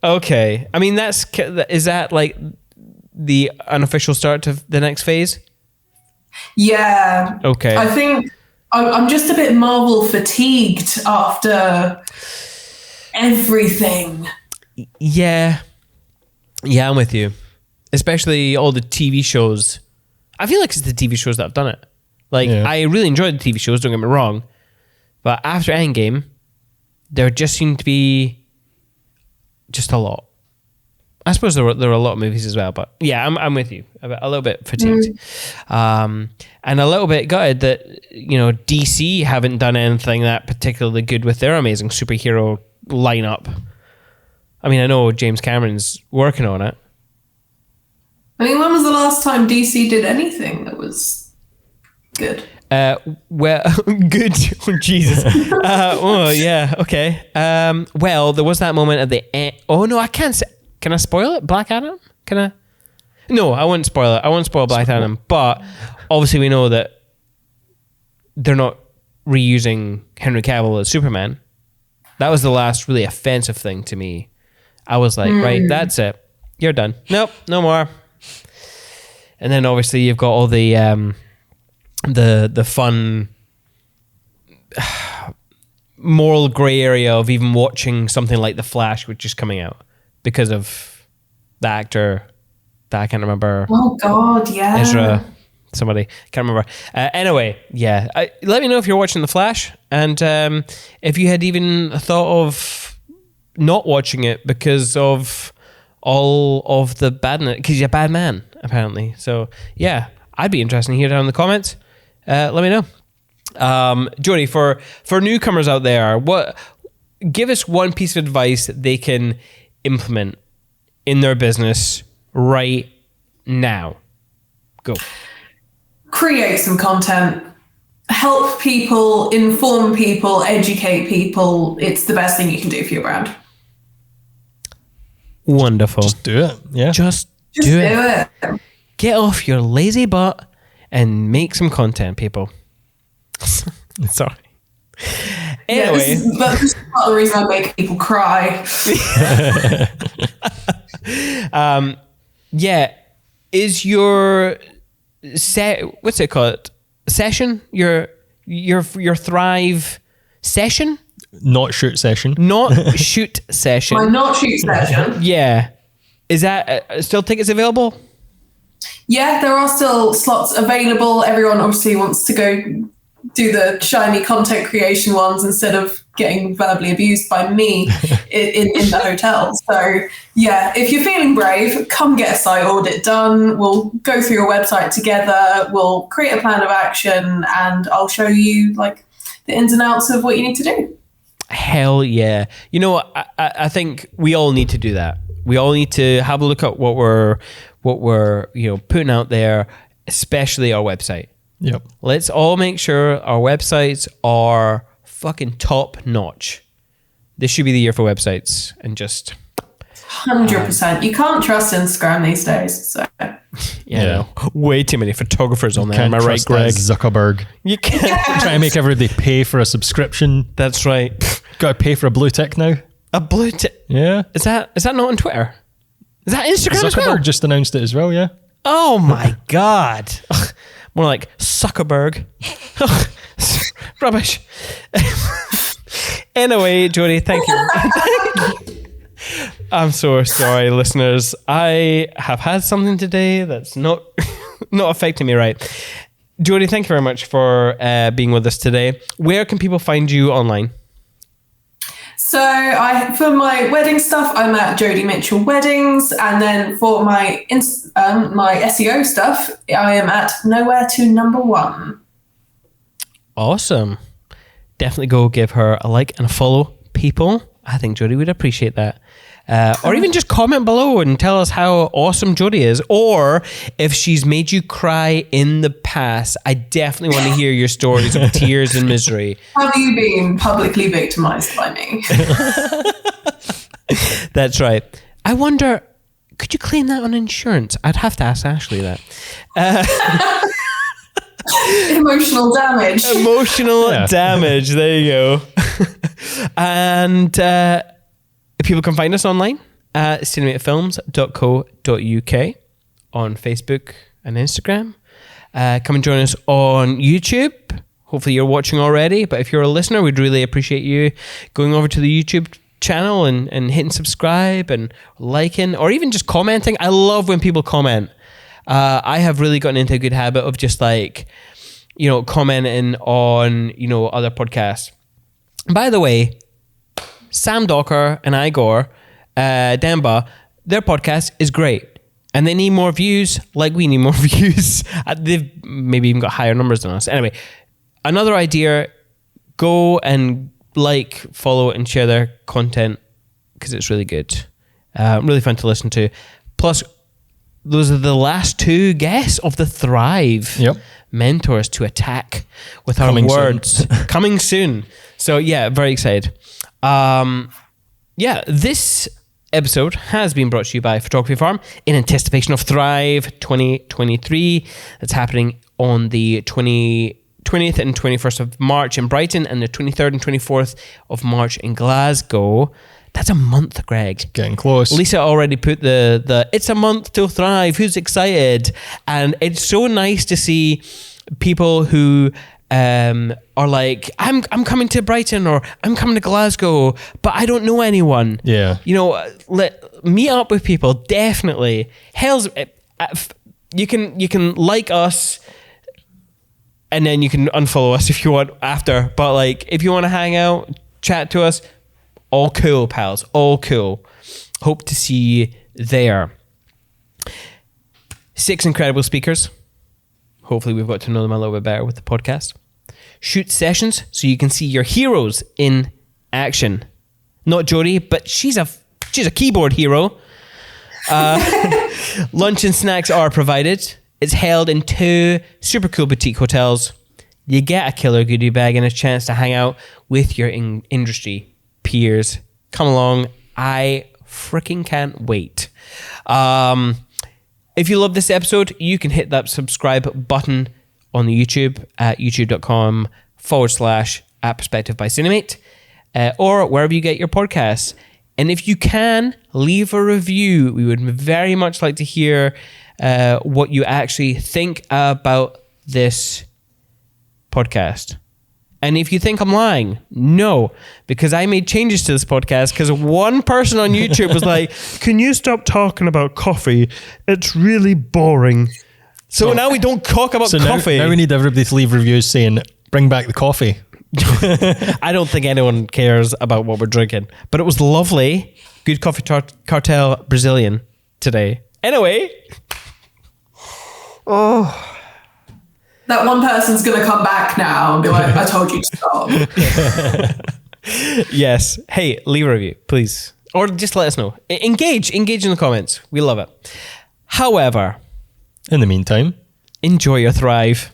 Speaker 2: Okay. I mean, is that like the unofficial start to the next phase?
Speaker 4: Yeah.
Speaker 2: Okay.
Speaker 4: I think I'm just a bit Marvel fatigued after everything.
Speaker 2: Yeah, I'm with you. Especially all the TV shows. I feel like it's the TV shows that have done it. Like, I really enjoyed the TV shows, don't get me wrong. But after Endgame, there just seemed to be just a lot. I suppose there were a lot of movies as well, but yeah, I'm with you. A little bit fatigued. And a little bit gutted that, DC haven't done anything that particularly good with their amazing superhero lineup. I mean, I know James Cameron's working on it.
Speaker 4: I mean, when was the last time DC did anything that was good?
Speaker 2: Well, good. Oh, Jesus. Oh, yeah. Okay. Well, there was that moment at the end. Oh, no, I can't say. Can I spoil it? Black Adam? Can I? No, I won't spoil it. I won't spoil Black Adam. But obviously we know that they're not reusing Henry Cavill as Superman. That was the last really offensive thing to me. I was like, right, that's it. You're done. Nope, no more. And then obviously you've got all the fun moral grey area of even watching something like The Flash, which is coming out because of the actor that I can't remember.
Speaker 4: Oh God, yeah.
Speaker 2: Ezra, somebody, can't remember. Anyway, yeah. Let me know if you're watching The Flash, and if you had even thought of not watching it because of all of the badness, because you're a bad man, apparently. So yeah, I'd be interested to hear down in the comments. Let me know. Jodie, for newcomers out there, give us one piece of advice that they can implement in their business right now. Go.
Speaker 4: Create some content. Help people, inform people, educate people. It's the best thing you can do for your brand.
Speaker 2: Wonderful.
Speaker 3: Just do it. Yeah.
Speaker 2: Just do it. Get off your lazy butt and make some content, people. Sorry. Anyway.
Speaker 4: That's just part of the reason I make people cry.
Speaker 2: Yeah. Is your what's it called? Session? Your Thrive session?
Speaker 3: Not shoot session.
Speaker 2: Not shoot session.
Speaker 4: My not shoot session.
Speaker 2: Yeah. Is that still tickets available?
Speaker 4: Yeah, there are still slots available. Everyone obviously wants to go do the shiny content creation ones instead of getting verbally abused by me in the hotel. So yeah, if you're feeling brave, come get a site audit done. We'll go through your website together. We'll create a plan of action and I'll show you like the ins and outs of what you need to do. Hell
Speaker 2: yeah. You know what? I think we all need to do that. We all need to have a look at what we're putting out there, especially our website.
Speaker 3: Yep.
Speaker 2: Let's all make sure our websites are fucking top notch. This should be the year for websites and just
Speaker 4: 100%. You can't trust Instagram these days. So
Speaker 2: yeah. Way too many photographers on there. Am I right, Greg?
Speaker 3: Zuckerberg.
Speaker 2: You can't
Speaker 3: try and make everybody pay for a subscription.
Speaker 2: That's right.
Speaker 3: Got to pay for a blue tick now.
Speaker 2: A blue tick.
Speaker 3: Yeah.
Speaker 2: Is that not on Twitter? Is that Instagram
Speaker 3: Zuckerberg
Speaker 2: as well?
Speaker 3: just announced it as well, yeah.
Speaker 2: Oh my God. More like Zuckerberg. Rubbish. Anyway, Jodie, thank you. I'm so sorry, listeners. I have had something today that's not affecting me right. Jodie, thank you very much for being with us today. Where can people find you online?
Speaker 4: So for my wedding stuff, I'm at Jodie Mitchell Weddings, and then for my my SEO stuff, I am at Nowhere to Number One.
Speaker 2: Awesome. Definitely go give her a like and a follow, people. I think Jodie would appreciate that. Or even just comment below and tell us how awesome Jodie is. Or if she's made you cry in the past, I definitely want to hear your stories of tears and misery.
Speaker 4: Have you been publicly victimized by me?
Speaker 2: That's right. I wonder, could you claim that on insurance? I'd have to ask Ashley that.
Speaker 4: Emotional damage.
Speaker 2: Emotional damage. There you go. And people can find us online at cinematefilms.co.uk on Facebook and Instagram. Come and join us on YouTube. Hopefully you're watching already, but if you're a listener, we'd really appreciate you going over to the YouTube channel and hitting subscribe and liking, or even just commenting. I love when people comment. I have really gotten into a good habit of just like, commenting on, other podcasts. By the way, Sam Docker and Igor Demba, their podcast is great. And they need more views like we need more views. They've maybe even got higher numbers than us. Anyway, another idea, go and follow, and share their content because it's really good. Really fun to listen to. Plus, those are the last two guests of the Thrive mentors to attack with our words. Coming soon. So yeah, very excited. This episode has been brought to you by Photography Farm in anticipation of Thrive 2023. That's happening on the 20th and 21st of March in Brighton, and the 23rd and 24th of March in Glasgow. That's a month, Greg.
Speaker 3: Getting close.
Speaker 2: Lisa already put the it's a month till Thrive. Who's excited? And it's so nice to see people who are like, I'm coming to Brighton, or I'm coming to Glasgow, but I don't know anyone.
Speaker 3: Yeah.
Speaker 2: Meet up with people, definitely. You can like us, and then you can unfollow us if you want after. But if you want to hang out, chat to us, all cool, pals. All cool. Hope to see you there. 6 incredible speakers. Hopefully we've got to know them a little bit better with the podcast. Shoot sessions so you can see your heroes in action. Not Jodie, but she's a keyboard hero. Lunch and snacks are provided. It's held in 2 super cool boutique hotels. You get a killer goodie bag and a chance to hang out with your industry peers. Come along. I freaking can't wait. If you love this episode, you can hit that subscribe button on the YouTube at youtube.com/@perspective by Cinemate, or wherever you get your podcasts. And if you can, leave a review. We would very much like to hear what you actually think about this podcast. And if you think I'm lying, no, because I made changes to this podcast because one person on YouTube was like, can you stop talking about coffee? It's really boring. So now we don't talk about coffee.
Speaker 3: Now we need everybody to leave reviews saying, bring back the coffee.
Speaker 2: I don't think anyone cares about what we're drinking, but it was lovely. Good coffee cartel Brazilian today. Anyway.
Speaker 4: That one person's going to come back now and be like, I told you to stop.
Speaker 2: Yes. Hey, leave a review, please. Or just let us know. Engage in the comments. We love it. However,
Speaker 3: in the meantime,
Speaker 2: enjoy your Thrive.